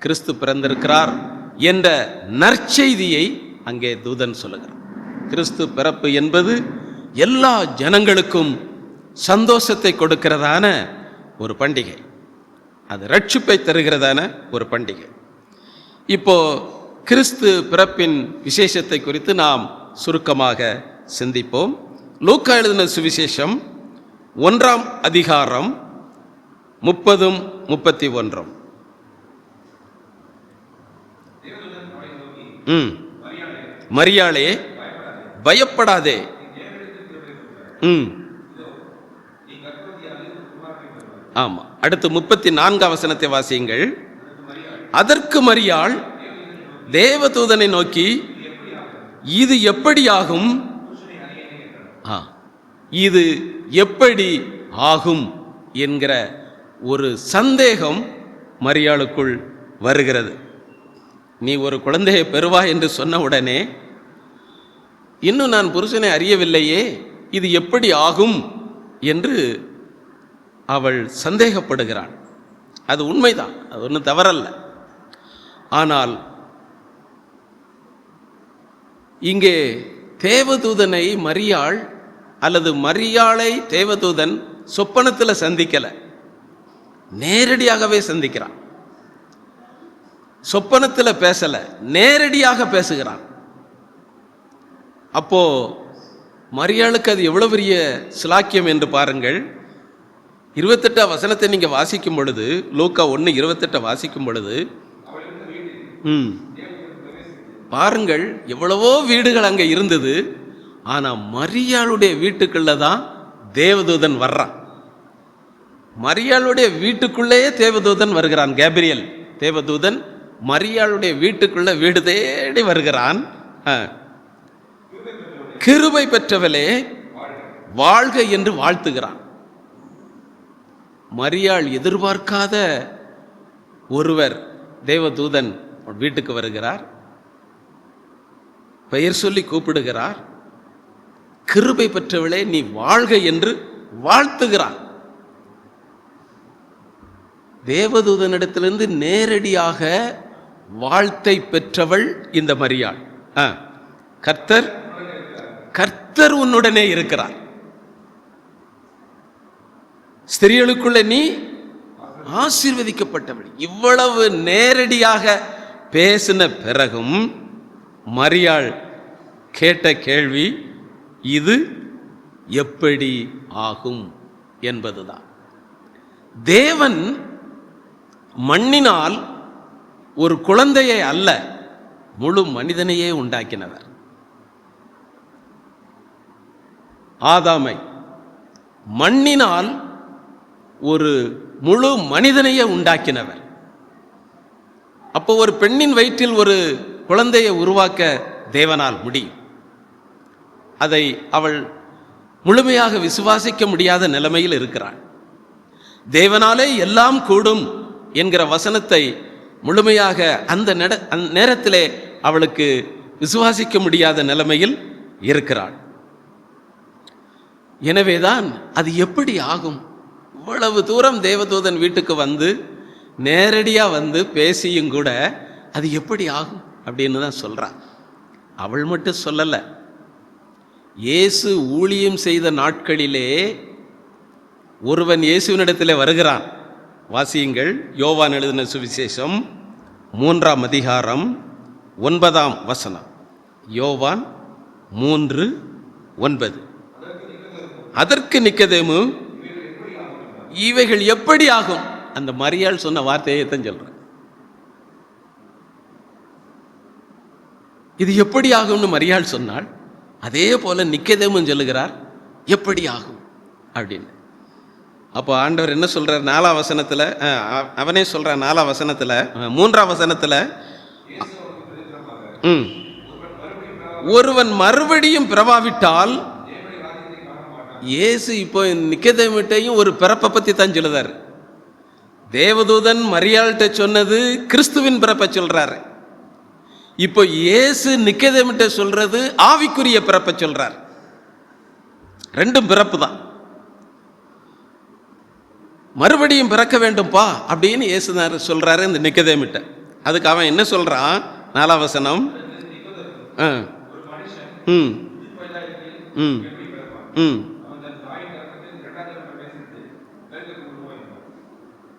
கிறிஸ்து பிறந்திருக்கிறார் என்ற நற்செய்தியை அங்கே தூதன் சொல்லுகிறார். கிறிஸ்து பிறப்பு என்பது எல்லா ஜனங்களுக்கும் சந்தோஷத்தை கொடுக்கிறதான ஒரு பண்டிகை. அது ரட்சிப்பை தருகிறதான ஒரு பண்டிகை. இப்போ கிறிஸ்து பிறப்பின் விசேஷத்தை குறித்து நாம் சுருக்கமாக சிந்திப்போம். லூக்கா எழுதின சுவிசேஷம் 1ஆம் அதிகாரம் 30-31. மரியாளே, பயப்படாதே. ஆமா, அடுத்து 34ஆம் வசனத்தை வாசியுங்கள். அதற்கு மரியாள் தேவதூதனை நோக்கி, இது எப்படி ஆகும்? இது எப்படி ஆகும் என்கிற ஒரு சந்தேகம் மரியாளுக்குள் வருகிறது. நீ ஒரு குழந்தையை பெறுவாய் என்று சொன்ன உடனே, இன்னும் நான் புருஷனை அறியவில்லையே, இது எப்படி ஆகும் என்று அவள் சந்தேகப்படுகிறாள். அது உண்மைதான், அது ஒன்றும் தவறல்ல. ஆனால் இங்கே தேவதூதனை மரியாள் அல்லது மரியாளை தேவதூதன் சொப்பனத்தில் சந்திக்கல, நேரடியாகவே சந்திக்கிறான். சொப்பனத்தில் பேசல, நேரடியாக பேசுகிறான். அப்போ மரியாளுக்கு அது எவ்வளவு பெரிய சிலாக்கியம் என்று பாருங்கள். 28 வசனத்தை நீங்க வாசிக்கும் பொழுது, லூக்கா 1:28 வாசிக்கும் பொழுது பாருங்கள், எவ்வளவோ வீடுகள் அங்கே இருந்தது. ஆனா மரியாளுடைய வீட்டுக்குள்ள தான் தேவதூதன் வர்றான். மரியாளுடைய வீட்டுக்குள்ளேயே தேவதூதன் வருகிறான். கேப்ரியல் தேவதூதன் மரியாளுடைய வீட்டுக்குள்ள வீடு தேடி வருகிறான். கிருபை பெற்றவளே வாழ்க என்று வாழ்த்துகிறான். மரியாள் எதிர்பார்க்காத ஒருவர் தேவதூதன் வீட்டுக்கு வருகிறார், பெயர் சொல்லி கூப்பிடுகிறார். கிருபை பெற்றவளே நீ வாழ்க என்று வாழ்த்துகிறான். தேவதூதனிடத்திலிருந்து நேரடியாக வாழ்த்தை பெற்றவள் இந்த மரியாள். கர்த்தர் கர்த்தர் உன்னுடனே இருக்கிறார், ஸ்திரீகளுக்குள்ள நீ ஆசீர்வதிக்கப்பட்டவள். இவ்வளவு நேரடியாக பேசின பிறகும் மரியாள் கேட்ட கேள்வி இது எப்படி ஆகும் என்பதுதான். தேவன் மண்ணினால் ஒரு குழந்தையை அல்ல, முழு மனிதனையே உண்டாக்கினவர். ஆதாமை மண்ணினால் ஒரு முழு மனிதனையே உண்டாக்கினவர். அப்போ ஒரு பெண்ணின் வயிற்றில் ஒரு குழந்தையை உருவாக்க தேவனால் முடியும். அதை அவள் முழுமையாக விசுவாசிக்க முடியாத நிலைமையில் இருக்கிறாள். தேவனாலே எல்லாம் கூடும் என்கிற வசனத்தை முழுமையாக அந்த நேரத்திலே அவளுக்கு விசுவாசிக்க முடியாத நிலைமையில் இருக்கிறாள். எனவேதான் அது எப்படி ஆகும்? இவ்வளவு தூரம் தேவதூதன் வீட்டுக்கு வந்து நேரடியாக வந்து பேசியும் கூட அது எப்படி ஆகும் அப்படின்னு தான் சொல்றான். அவள் மட்டும் சொல்லலை, இயேசு ஊழியம் செய்த நாட்களிலே ஒருவன் இயேசுவினிடத்தில் வருகிறான். வாசியுங்கள், யோவான் எழுதின சுவிசேஷம் 3ஆம் அதிகாரம் 9ஆம் வசனம். யோவான் 3:9. அதற்கு நிக்கதேமு இவைகள் எப்படி ஆகும்? அந்த மரியாள் சொன்ன வார்த்தையை தான் சொல்றேன். இது எப்படி ஆகும்னு மரியாள் சொன்னாள். அதே போல நிக்கதேமும் சொல்லுகிறார் எப்படி ஆகும் அப்படின்னு. அப்போ ஆண்டவர் என்ன சொல்றார்? 4ஆம் வசனத்துல அவனே சொல்றார். 4ஆம் வசனத்துல 3ஆம் வசனத்துல ஒருவன் மறுபடியும் பிறவாவிட்டால், இயேசு இப்போ நிக்கதேமுட்டையும் ஒரு பிறப்பை பத்தி தான் சொல்லுதார். தேவதூதன் மரியாள்கிட்ட சொன்னது கிறிஸ்துவின் பிறப்பை சொல்றாரு. இப்போ இயேசு நிக்கதேமுட்ட சொல்றது ஆவிக்குரிய பிறப்பை சொல்றார். ரெண்டும் பிறப்பு தான். மறுபடியும் பிறக்க வேண்டும்பா அப்படின்னு இயேசு சொல்றாரு இந்த நிக்கதேமுட்ட. அதுக்கு அவன் என்ன சொல்றான்? 4ஆம் வசனம்,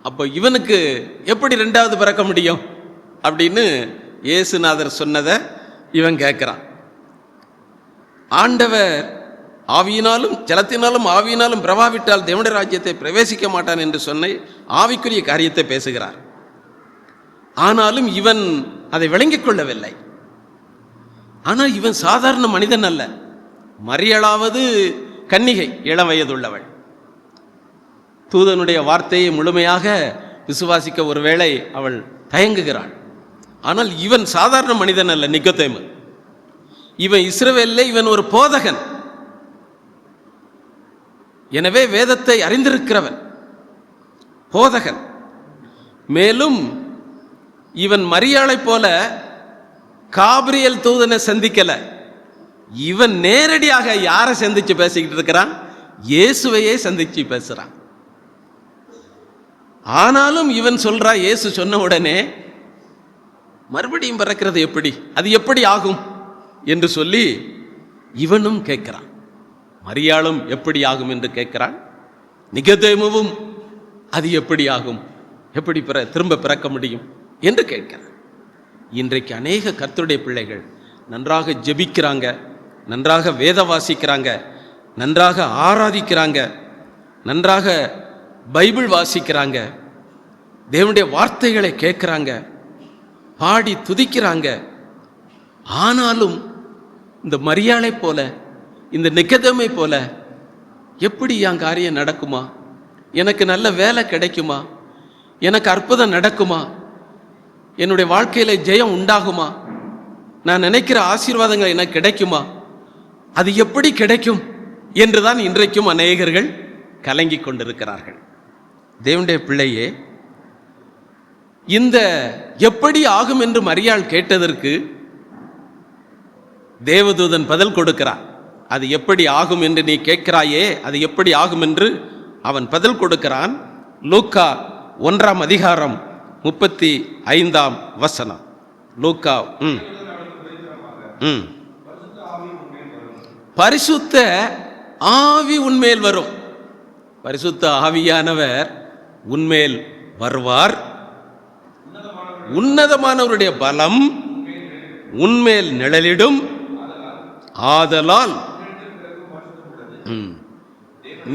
அப்போ இவனுக்கு எப்படி ரெண்டாவது பிறக்க முடியும் அப்படின்னு இயேசுநாதர் சொன்னதை இவன் கேட்கிறான். ஆண்டவர் ஆவியினாலும் ஜலத்தினாலும் ஆவியினாலும் பிரபாவிட்டால் தேவனுடைய ராஜ்யத்தை பிரவேசிக்க மாட்டான் என்று சொன்ன ஆவிக்குரிய காரியத்தை பேசுகிறார். ஆனாலும் இவன் அதை விளங்கிக் கொள்ளவில்லை. ஆனால் இவன் சாதாரண மனிதன் அல்ல. மரியாளாவது கன்னிகை, இளம் வயதுள்ளவள். தூதனுடைய வார்த்தையை முழுமையாக விசுவாசிக்க ஒருவேளை அவள் தயங்குகிறாள். ஆனால் இவன் சாதாரண மனிதன் அல்ல, நிக்கதேமு. இவன் இஸ்ரவேலிலே இவன் ஒரு போதகன். எனவே வேதத்தை அறிந்திருக்கிறவன், போதகன். மேலும் இவன் மரியாளை போல காபிரியல் தூதனை சந்திக்கல. இவன் நேரடியாக யாரை சந்திச்சு பேசிக்கிட்டு இருக்கிறான்? இயேசுவையே சந்திச்சு பேசுறான். ஆனாலும் இவன் சொல்றா, இயேசு சொன்ன உடனே மறுபடியும் பிறக்கிறது எப்படி, அது எப்படி ஆகும் என்று சொல்லி இவனும் கேட்கிறான். மரியாளும் எப்படி ஆகும் என்று கேட்கிறான். நிகதேமுவும் அது எப்படி ஆகும், எப்படி திரும்ப பிறக்க முடியும் என்று கேட்கிறான். இன்றைக்கு அநேக கர்த்தருடைய பிள்ளைகள் நன்றாக ஜெபிக்கிறாங்க, நன்றாக வேத வாசிக்கிறாங்க, நன்றாக ஆராதிக்கிறாங்க, நன்றாக பைபிள் வாசிக்கிறாங்க, தேவனுடைய வார்த்தைகளை கேட்கிறாங்க, பாடி துதிக்கிறாங்க. ஆனாலும் இந்த மரியாளை போல, இந்த நிகதமை போல எப்படி என் காரியம் நடக்குமா, எனக்கு நல்ல வேலை கிடைக்குமா, எனக்கு அற்புதம் நடக்குமா, என்னுடைய வாழ்க்கையில ஜெயம் உண்டாகுமா, நான் நினைக்கிற ஆசீர்வாதங்கள் எனக்கு கிடைக்குமா, அது எப்படி கிடைக்கும் என்றுதான் இன்றைக்கும் அநேகர்கள் கலங்கி கொண்டிருக்கிறார்கள். தேவனுடைய பிள்ளையே, இந்த எப்படி ஆகும் என்று மரியாள் கேட்டதற்கு தேவதூதன் பதில் கொடுக்கிறான். அது எப்படி ஆகும் என்று நீ கேட்கிறாயே, அது எப்படி ஆகும் என்று அவன் பதில் கொடுக்கிறான். லூக்கா 1ஆம் அதிகாரம் 35ஆம் வசனம். லூக்கா பரிசுத்த ஆவி உன்மேல் வரும். பரிசுத்த ஆவியானவர் உன்மேல் வருவார். உன்னதமானவருடைய பலம் உன்மேல் நிழலிடும். ஆதலால்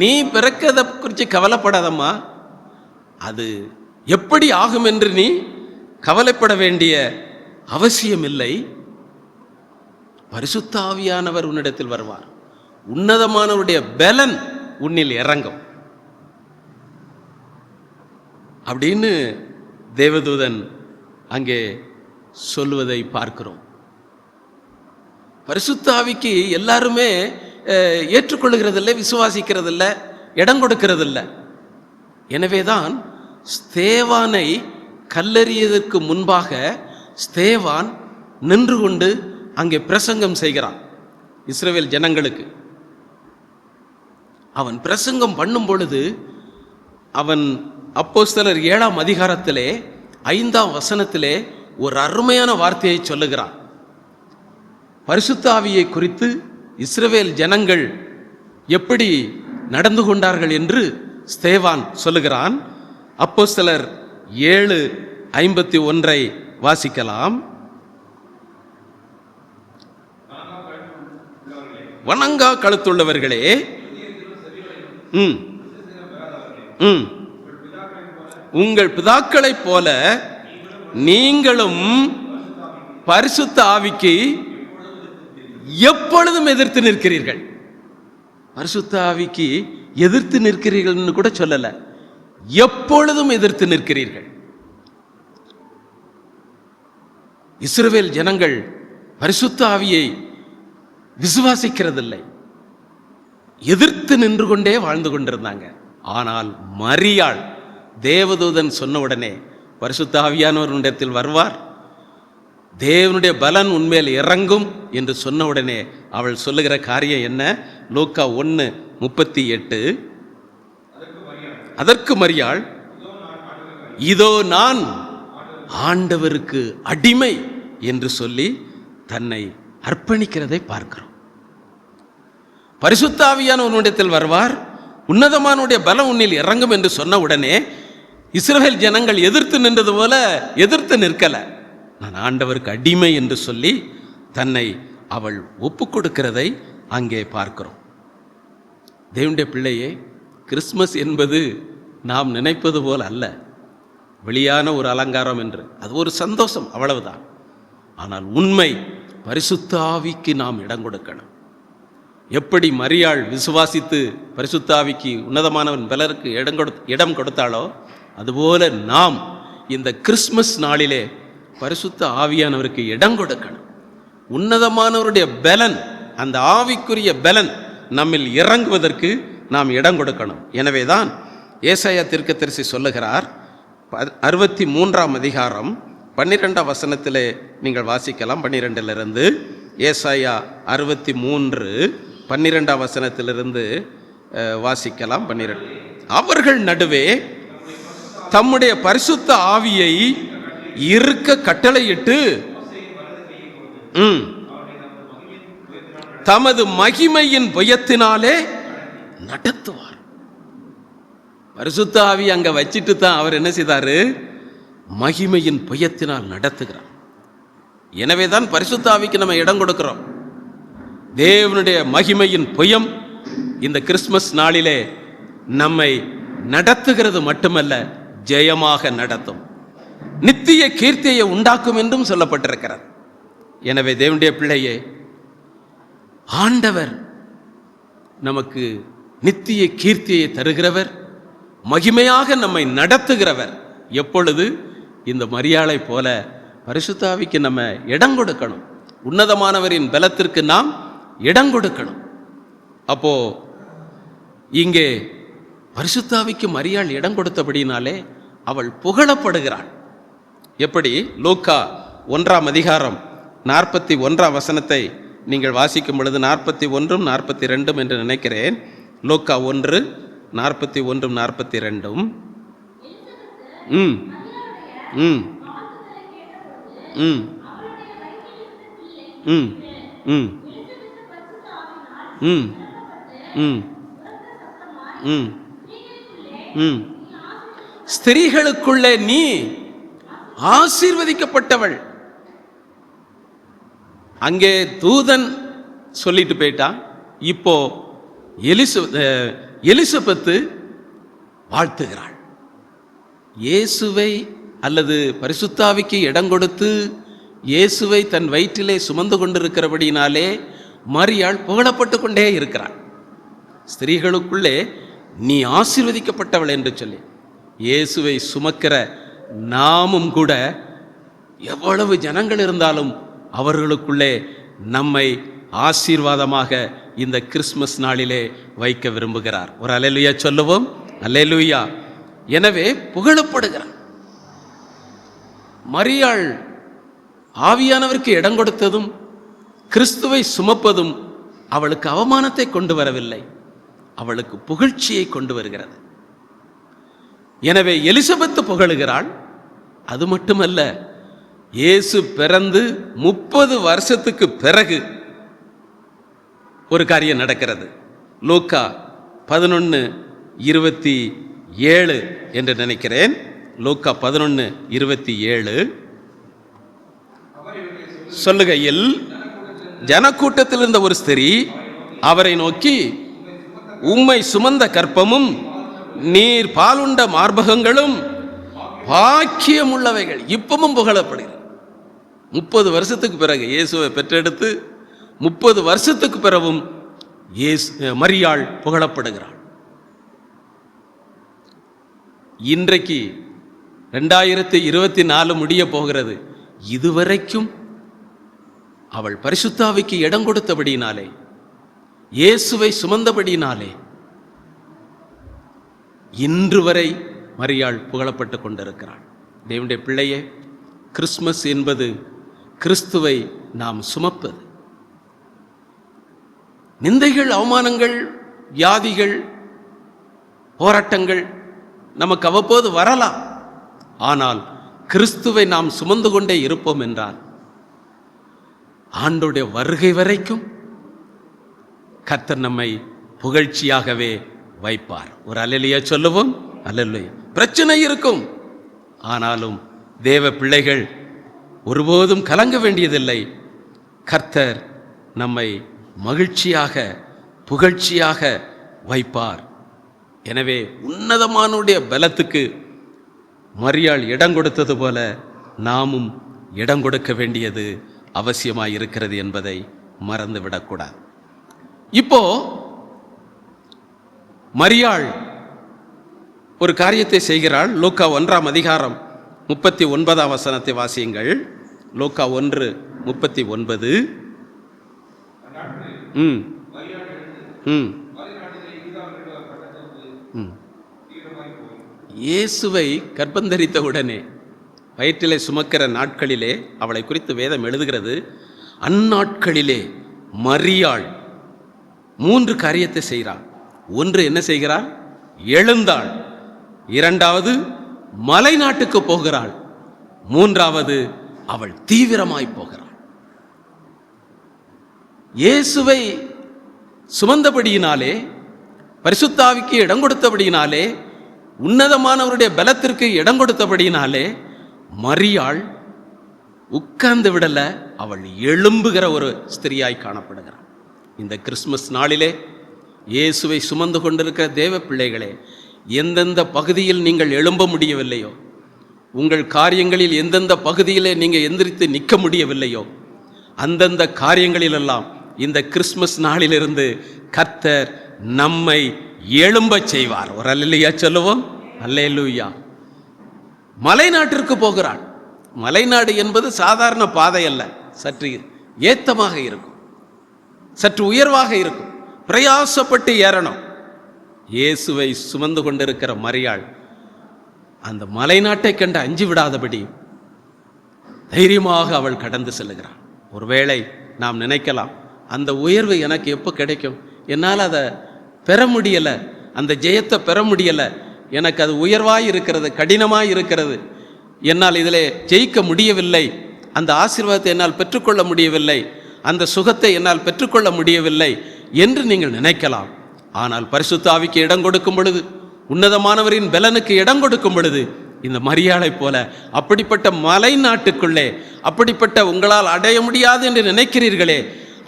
நீ பிறக்கதை குறித்து கவலைப்படாதம்மா, அது எப்படி ஆகும் என்று நீ கவலைப்பட வேண்டிய அவசியம் இல்லை. பரிசுத்த ஆவியானவர் உன்னிடத்தில் வருவார், உன்னதமானவருடைய பலன் உன்னில் இறங்கும் அப்படின்னு தேவதூதன் அங்கே சொல்லுவதை பார்க்கிறோம். பரிசுத்த ஆவிக்கு எல்லாருமே ஏற்றுக்கொள்ளுகிறதில்லை, விசுவாசிக்கிறதில்ல, இடம் கொடுக்கிறதில்லை. எனவேதான் ஸ்தேவானை கல்லெறியதற்கு முன்பாக ஸ்தேவான் நின்று கொண்டு அங்கே பிரசங்கம் செய்கிறான் இஸ்ரவேல் ஜனங்களுக்கு. அவன் பிரசங்கம் பண்ணும் பொழுது அவன் அப்போஸ்தலர் 7ஆம் அதிகாரத்திலே 5ஆம் வசனத்திலே ஒரு அருமையான வார்த்தையை சொல்லுகிறான். பரிசுத்த ஆவியை குறித்து இஸ்ரவேல் ஜனங்கள் எப்படி நடந்து கொண்டார்கள் என்று ஸ்தேவான் சொல்லுகிறான். அப்போஸ்தலர் 7:51 வாசிக்கலாம். வணங்கா கழுத்துள்ளவர்களே, உங்கள் பிதாக்களைப் போல நீங்களும் பரிசுத்த ஆவிக்கு எப்பொழுதும் எதிர்த்து நிற்கிறீர்கள். பரிசுத்த ஆவிக்கு எதிர்த்து நிற்கிறீர்கள் கூட சொல்லல, எப்பொழுதும் எதிர்த்து நிற்கிறீர்கள். இஸ்ரவேல் ஜனங்கள் பரிசுத்த ஆவியை விசுவாசிக்கிறதில்லை, எதிர்த்து நின்று கொண்டே வாழ்ந்து கொண்டிருந்தாங்க. ஆனால் மரியாள் தேவதூதன் சொன்ன உடனே பரிசுத்த ஆவியானவர் உன்னிடத்தில் வருவார், தேவனுடைய பலன் உன்மேல் இறங்கும் என்று சொன்ன உடனே அவள் சொல்லுகிற காரியம் என்ன? லூக்கா 1:38. அதற்கு மரியாள், இதோ நான் ஆண்டவருக்கு அடிமை என்று சொல்லி தன்னை அர்ப்பணிக்கிறதை பார்க்கிறோம். பரிசுத்த ஆவியானவர் உன்னிடத்தில் வருவார், உன்னதமானுடைய பலம் உன்னில் இறங்கும் என்று சொன்ன உடனே இஸ்ரவேல் ஜனங்கள் எதிர்த்து நின்றது போல எதிர்த்து நிற்கல, நான் ஆண்டவருக்கு அடிமை என்று சொல்லி தன்னை அவள் ஒப்பு கொடுக்கிறதை அங்கே பார்க்கிறோம். தேவனுடைய பிள்ளையே, கிறிஸ்மஸ் என்பது நாம் நினைப்பது போல் அல்ல, வெளியான ஒரு அலங்காரம் என்று, அது ஒரு சந்தோஷம், அவ்வளவுதான். ஆனால் உண்மை பரிசுத்த ஆவிக்கு நாம் இடம் கொடுக்கணும். எப்படி மரியாள் விசுவாசித்து பரிசுத்த ஆவிக்கு உன்னதமானவன் பலருக்கு இடம் கொடுத்தாளோ, அதுபோல நாம் இந்த கிறிஸ்மஸ் நாளிலே பரிசுத்த ஆவியானவருக்கு இடம் கொடுக்கணும். உன்னதமானவருடைய பலன், அந்த ஆவிக்குரிய பலன் நம்மில் இறங்குவதற்கு நாம் இடம் கொடுக்கணும். எனவேதான் ஏசாயா தீர்க்கதரிசி சொல்லுகிறார், 63ஆம் அதிகாரம் 12ஆம் வசனத்திலே நீங்கள் வாசிக்கலாம். 12லிருந்து ஏசாயா 63:12ஆம் வசனத்திலிருந்து வாசிக்கலாம். 12. அவர்கள் நடுவே தம்முடைய பரிசுத்த ஆவியை இருக்க கட்டளையிட்டு தமது மகிமையின் புயத்தினாலே நடத்துவார். பரிசுத்த ஆவி அங்க வச்சிட்டு தான் அவர் என்ன செய்தாரு? மகிமையின் புயத்தினால் நடத்துகிறார். எனவேதான் பரிசுத்த ஆவிக்கு நம்ம இடம் கொடுக்கிறோம். தேவனுடைய மகிமையின் புயம் இந்த கிறிஸ்துமஸ் நாளிலே நம்மை நடத்துகிறது மட்டுமல்ல, ஜெயமாக நடத்தும், நித்திய கீர்த்தியை உண்டாக்கும் என்றும் சொல்லப்பட்டிருக்கிறது. எனவே தேவனுடைய பிள்ளையே, ஆண்டவர் நமக்கு நித்திய கீர்த்தியை தருகிறவர், மகிமையாக நம்மை நடத்துகிறவர். எப்பொழுது? இந்த மரியாளை போல பரிசுத்த ஆவிக்கு நம்ம இடம் கொடுக்கணும். உன்னதமானவரின் பலத்திற்கு நாம் இடம் கொடுக்கணும். அப்போ இங்கே பரிசுத்த ஆவிக்கு மரியாள் இடம் கொடுத்தபடினாலே அவள் புகழப்படுகிறாள். எப்படி? லூக்கா 1ஆம் அதிகாரம் 41ஆம் வசனத்தை நீங்கள் வாசிக்கும் பொழுது 41 42 என்று நினைக்கிறேன். லூக்கா 1 41 42. ம் ம் ம் ம் ம் ம் ம் ம் ம் ஸ்திரீகளுக்குள்ளே நீ ஆசீர்வதிக்கப்பட்டவள். அங்கே தூதன் சொல்லிட்டு போயிட்டான். இப்போ எலிசபெத்து வாழ்த்துகிறாள். இயேசுவை அல்லது பரிசுத்த ஆவிக்கு இடம் கொடுத்து இயேசுவை தன் வயிற்றிலே சுமந்து கொண்டிருக்கிறபடினாலே மரியாள் புகழப்பட்டு கொண்டே இருக்கிறாள். ஸ்திரீகளுக்குள்ளே நீ ஆசீர்வதிக்கப்பட்டவள் என்று சொல்லி இயேசுவை சுமக்கிற நாமும் கூட எவ்வளவு ஜனங்கள் இருந்தாலும் அவர்களுக்குள்ளே நம்மை ஆசீர்வாதமாக இந்த கிறிஸ்துமஸ் நாளிலே வைக்க விரும்புகிறார். ஒரு அல்லேலூயா சொல்லுவோம். அல்லேலூயா. எனவே புகழப்படுகிறார். மரியாள் ஆவியானவருக்கு இடம் கொடுத்ததும் கிறிஸ்துவை சுமப்பதும் அவளுக்கு அவமானத்தை கொண்டு வரவில்லை, அவளுக்கு புகழ்ச்சியை கொண்டு வருகிறது. எனவே எலிசபெத்து புகழுகிறாள். அது மட்டுமல்ல, இயேசு பிறந்து 30 வருஷத்துக்கு பிறகு ஒரு காரியம் நடக்கிறது. லூக்கா 11:27 என்று நினைக்கிறேன். லூக்கா 11:27 சொல்லுகையில் ஜனக்கூட்டத்தில் இருந்த ஒரு ஸ்திரீ அவரை நோக்கி, உம்மை சுமந்த கற்பமும் நீர் பாலுண்ட மார்பகங்களும் பாக்கியம் உள்ளவைகள். இப்பவும் புகழப்படுகிறது. 30 வருஷத்துக்கு பிறகு இயேசுவை பெற்றெடுத்து 30 வருஷத்துக்கு பிறகும் மரியாள் புகழப்படுகிறாள். இன்றைக்கு 2024 முடிய போகிறது. இதுவரைக்கும் அவள் பரிசுத்த ஆவிக்கு இடம் கொடுத்தபடினாலே, இயேசுவை சுமந்தபடினாலே இன்று வரை மரியாள் புகழப்பட்டு கொண்டிருக்கிறாள். தேவனுடைய பிள்ளையே, கிறிஸ்துமஸ் என்பது கிறிஸ்துவை நாம் சுமப்பது. நிந்தைகள், அவமானங்கள், வியாதிகள், போராட்டங்கள் நமக்கு அவ்வப்போது வரலாம். ஆனால் கிறிஸ்துவை நாம் சுமந்து கொண்டே இருப்போம் என்றால் ஆண்டோடைய வருகை வரைக்கும் கர்த்தர் நம்மை புகழ்ச்சியாகவே வைப்பார். ஒரு அல்லேலூயா சொல்லுவோம். அல்லேலூயா. பிரச்சனை இருக்கும், ஆனாலும் தேவ பிள்ளைகள் ஒருபோதும் கலங்க வேண்டியதில்லை. கர்த்தர் நம்மை மகிழ்ச்சியாக புகழ்ச்சியாக வைப்பார். எனவே உன்னதமானுடைய பலத்துக்கு மரியாள் இடம் கொடுத்தது போல நாமும் இடம் கொடுக்க வேண்டியது அவசியமாய் இருக்கிறது என்பதை மறந்துவிடக்கூடாது. இப்போ மரியாள் ஒரு காரியத்தை செய்கிறாள். லூக்கா 1ஆம் அதிகாரம் 39ஆம் வசனத்தை வாசியுங்கள். லூக்கா 1:39. இயேசுவை கர்ப்பந்தரித்த உடனே வயிற்றிலே சுமக்கிற நாட்களிலே அவளை குறித்து வேதம் எழுதுகிறது. அந்நாட்களிலே மரியாள் 3 காரியத்தை செய்கிறாள். ஒன்று, என்ன செய்கிறாள்? எழுந்தாள். இரண்டாவது, மலை நாட்டுக்கு போகிறாள். மூன்றாவது, அவள் தீவிரமாய் போகிறாள். இயேசுவை சுமந்தபடியினாலே, பரிசுத்த ஆவிக்கு இடம் கொடுத்தபடியினாலே, உன்னதமானவருடைய பலத்திற்கு இடம் கொடுத்தபடியினாலே மரியாள் உட்கார்ந்து விடல, அவள் எழும்புகிற ஒரு ஸ்திரியாய் காணப்படுகிறாள். இந்த கிறிஸ்துமஸ் நாளிலே இயேசுவை சுமந்து கொண்டிருக்கிற தேவ பிள்ளைகளே, எந்தெந்த பகுதியில் நீங்கள் எழும்ப முடியவில்லையோ, உங்கள் காரியங்களில் எந்தெந்த பகுதியிலே நீங்கள் எந்திரித்து நிற்க முடியவில்லையோ, அந்தந்த காரியங்களிலெல்லாம் இந்த கிறிஸ்துமஸ் நாளிலிருந்து கர்த்தர் நம்மை எழும்பச் செய்வார். ஒரு அல்லேலூயா சொல்லுவோம். அல்லேலூயா. மலைநாட்டிற்கு போகிறாள். மலைநாடு என்பது சாதாரண பாதை அல்ல, சற்று ஏத்தமாக இருக்கும், சற்று உயர்வாக இருக்கும், பிரயாசப்பட்டு ஏறணும். இயேசுவை சுமந்து கொண்டிருக்கிற மரியாள் அந்த மலைநாட்டை கண்டு அஞ்சு விடாதபடி தைரியமாக அவள் கடந்து செல்லுகிறாள். ஒருவேளை நாம் நினைக்கலாம், அந்த உயர்வு எனக்கு எப்போ கிடைக்கும், என்னால் அதை பெற முடியலை, அந்த ஜெயத்தை பெற முடியலை, எனக்கு அது உயர்வாய் இருக்கிறது, கடினமாய் இருக்கிறது, என்னால் இதில் ஜெயிக்க முடியவில்லை, அந்த ஆசீர்வாதத்தை என்னால் பெற்றுக்கொள்ள முடியவில்லை, அந்த சுகத்தை என்னால் பெற்றுக்கொள்ள முடியவில்லை என்று நீங்கள் நினைக்கலாம். ஆனால் பரிசுத்த ஆவிக்கு இடம் கொடுக்கும் பொழுது, உன்னதமானவரின் பலனுக்கு இடம் கொடுக்கும் பொழுது, இந்த மரியாளை போல அப்படிப்பட்ட மலை நாட்டுக்குள்ளே, அப்படிப்பட்ட உங்களால் அடைய முடியாது என்று நினைக்கிறீர்களே,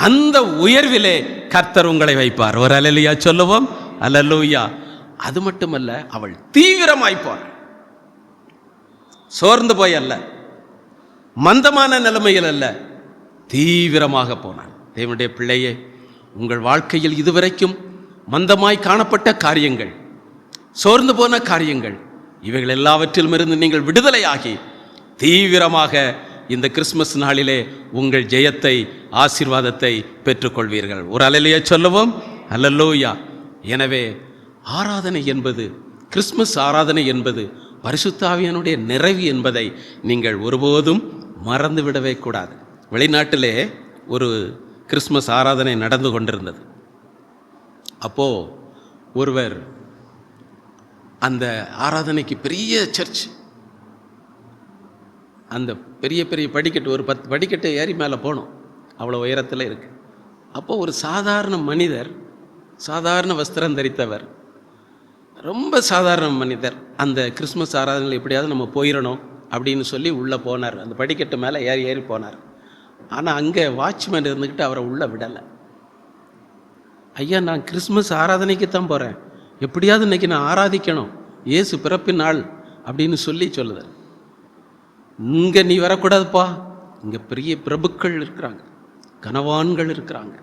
அந்த உயர்விலே கர்த்தர் உங்களை வைப்பார். ஒரு அல்லேலூயா சொல்லுவோம். அல்லேலூயா. அது மட்டுமல்ல, அவள் தீவிரமாய் போனாள். சோர்ந்து போய் அல்ல, மந்தமான நிலைமையில் அல்ல, தீவிரமாக போனாள். தேவனுடைய பிள்ளையே, உங்கள் வாழ்க்கையில் இதுவரைக்கும் மந்தமாய் காணப்பட்ட காரியங்கள், சோர்ந்து போன காரியங்கள், இவைகள் எல்லாவற்றிலும் இருந்து நீங்கள் விடுதலையாகி தீவிரமாக இந்த கிறிஸ்துமஸ் நாளிலே உங்கள் ஜெயத்தை, ஆசீர்வாதத்தை பெற்றுக்கொள்வீர்கள். ஒரு அல்லேலூயா சொல்லுவோம். அல்லேலூயா. எனவே ஆராதனை என்பது, கிறிஸ்துமஸ் ஆராதனை என்பது பரிசுத்த ஆவியானுடைய நிறைவு என்பதை நீங்கள் ஒருபோதும் மறந்துவிடவே கூடாது. வெளிநாட்டிலே ஒரு கிறிஸ்துமஸ் ஆராதனை நடந்து கொண்டிருந்தது. அப்போது ஒருவர் அந்த ஆராதனைக்கு பெரிய சர்ச், அந்த பெரிய பெரிய படிக்கட்டு, ஒரு 10 படிக்கட்டு ஏறி மேலே போனோம், அவ்வளோ உயரத்தில் இருக்குது. அப்போது ஒரு சாதாரண மனிதர், சாதாரண வஸ்திரம் தரித்தவர், ரொம்ப சாதாரண மனிதர், அந்த கிறிஸ்துமஸ் ஆராதனையில் எப்படியாவது நம்ம போயிடணும் அப்படின்னு சொல்லி உள்ளே போனார். அந்த படிக்கட்டு மேலே ஏறி போனார். ஆனால் அங்கே வாட்ச்மேன் இருந்துக்கிட்டு அவரை உள்ளே விடலை. ஐயா, நான் கிறிஸ்துமஸ் ஆராதனைக்கு தான் போகிறேன், எப்படியாவது இன்றைக்கி நான் ஆராதிக்கணும், இயேசு பிறப்பின் நாள் அப்படின்னு சொல்லுது. இங்கே நீ வரக்கூடாதுப்பா, இங்கே பெரிய பிரபுக்கள் இருக்கிறாங்க, கனவான்கள் இருக்கிறாங்க,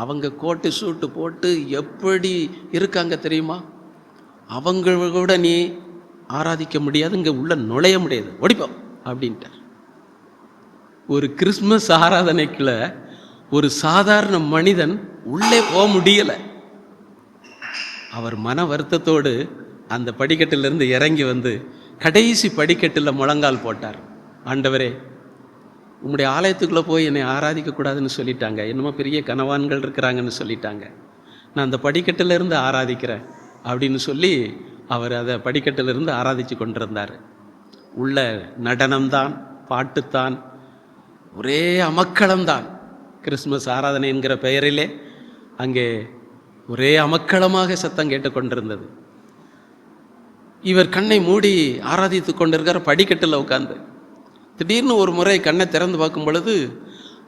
அவங்க கோட்டு சூட்டு போட்டு எப்படி இருக்காங்க தெரியுமா, அவங்களோட நீ ஆராதிக்க முடியாது, இங்கே உள்ள நுழைய முடியாது, ஓடிப்போம் அப்படின்ட்டார். ஒரு கிறிஸ்துமஸ் ஆராதனைக்குள்ள ஒரு சாதாரண மனிதன் உள்ளே போக முடியலை. அவர் மன வருத்தத்தோடு அந்த படிக்கட்டிலிருந்து இறங்கி வந்து கடைசி படிக்கட்டில் முழங்கால் போட்டார். ஆண்டவரே, உம்முடைய ஆலயத்துக்குள்ளே போய் என்னை ஆராதிக்கக்கூடாதுன்னு சொல்லிட்டாங்க, என்னமோ பெரிய கனவான்கள் இருக்கிறாங்கன்னு சொல்லிட்டாங்க, நான் அந்த படிக்கட்டிலிருந்து ஆராதிக்கிறேன் அப்படின்னு சொல்லி அவர் அதை படிக்கட்டிலிருந்து ஆராதித்து கொண்டிருந்தார். உள்ள நடனம்தான், பாட்டுத்தான், ஒரே அமக்களம்தான். கிறிஸ்துமஸ் ஆராதனை என்கிற பெயரிலே அங்கே ஒரே அமக்களமாக சத்தம் கேட்டுக்கொண்டிருந்தது. இவர் கண்ணை மூடி ஆராதித்து கொண்டிருக்கிற படிக்கட்டில் உட்கார்ந்து திடீர்னு ஒரு முறை கண்ணை திறந்து பார்க்கும் பொழுது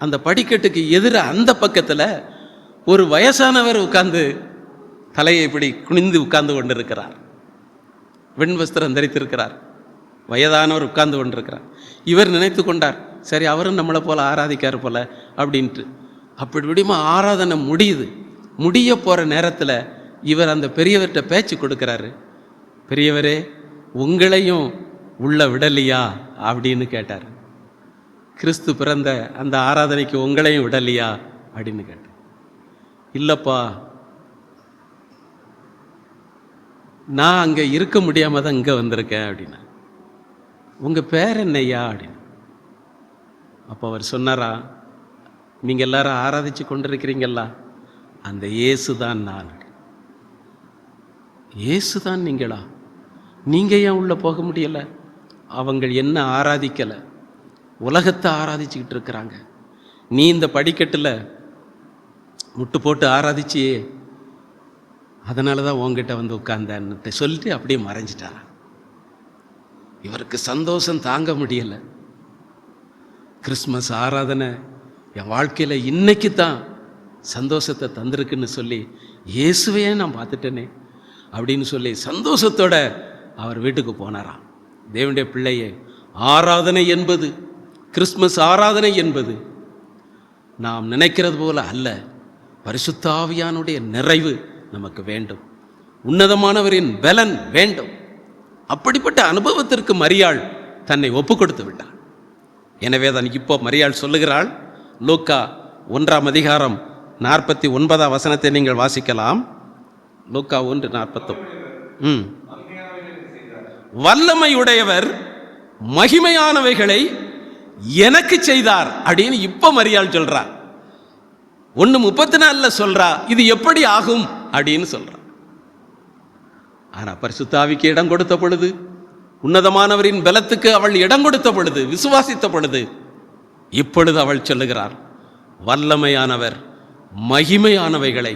அந்த படிக்கட்டுக்கு எதிர அந்த பக்கத்தில் ஒரு வயசானவர் உட்கார்ந்து தலையை இப்படி குனிந்து உட்கார்ந்து கொண்டிருக்கிறார். வெண் வஸ்திரம் தரித்திருக்கிறார், வயதானவர் உட்கார்ந்து கொண்டிருக்கிறார். இவர் நினைத்து கொண்டார், சரி அவரும் நம்மளை போல ஆராதிக்கார் போல அப்படின்ட்டு. அப்படி விடியுமா ஆராதனை முடிய போகிற நேரத்தில் இவர் அந்த பெரியவர்கிட்ட பேச்சு கொடுக்குறாரு. பெரியவரே, உங்களையும் உள்ள விடலையா அப்படின்னு கேட்டார். கிறிஸ்து பிறந்த அந்த ஆராதனைக்கு உங்களையும் விடலையா அப்படின்னு கேட்டார். இல்லைப்பா, நான் அங்கே இருக்க முடியாமல் தான் இங்கே வந்திருக்கேன் அப்படின்னா. உங்கள் பேர் என்னையா அப்படின்னு. அப்போ அவர் சொன்னாரா, நீங்கள் எல்லாரும் ஆராதிச்சு கொண்டிருக்கிறீங்களா, அந்த இயேசு தான் நான். இயேசு தான் நீங்களா? நீங்கள் ஏன் உள்ளே போக முடியலை? அவங்க என்ன ஆராதிக்கலை, உலகத்தை ஆராதிச்சுக்கிட்டு இருக்கிறாங்க. நீ இந்த படிக்கட்டில் முட்டு போட்டு ஆராதிச்சியே, அதனால தான் உங்ககிட்ட வந்து உட்கார்ந்தேன்னு சொல்லிட்டு அப்படியே மறைஞ்சிட்டாரா. இவருக்கு சந்தோஷம் தாங்க முடியலை. கிறிஸ்மஸ் ஆராதனை என் வாழ்க்கையில் இன்னைக்கு தான் சந்தோஷத்தை தந்திருக்குன்னு சொல்லி, இயேசுவையே நான் பார்த்துட்டேனே அப்படின்னு சொல்லி சந்தோஷத்தோட அவர் வீட்டுக்கு போனாராம். தேவனுடைய பிள்ளையே, ஆராதனை என்பது, கிறிஸ்மஸ் ஆராதனை என்பது நாம் நினைக்கிறது போல அல்ல. பரிசுத்த ஆவியானுடைய நிறைவு நமக்கு வேண்டும், உன்னதமானவரின் பலன் வேண்டும். அப்படிப்பட்ட அனுபவத்திற்கு மரியாள் தன்னை ஒப்பு கொடுத்து விட்டாள். எனவே தான் இப்போ மரியாள் சொல்லுகிறாள். லூக்கா 1ஆம் அதிகாரம் 49ஆம் வசனத்தை நீங்கள் வாசிக்கலாம். லூக்கா 1:40. வல்லமையுடையவர் மகிமையானவைகளை எனக்கு செய்தார் அப்படின்னு இப்ப மரியாள் சொல்றார். 1:34 சொல்றா, இது எப்படி ஆகும் அப்படின்னு சொல்றா. ஆனா பரிசுத்த ஆவிக்கு இடம் கொடுத்த பொழுது, உன்னதமானவரின் பலத்துக்கு அவள் இடம் கொடுத்த பொழுது, விசுவாசித்த பொழுது, இப்பொழுது அவள் சொல்லுகிறார், வல்லமையானவர் மகிமையானவைகளை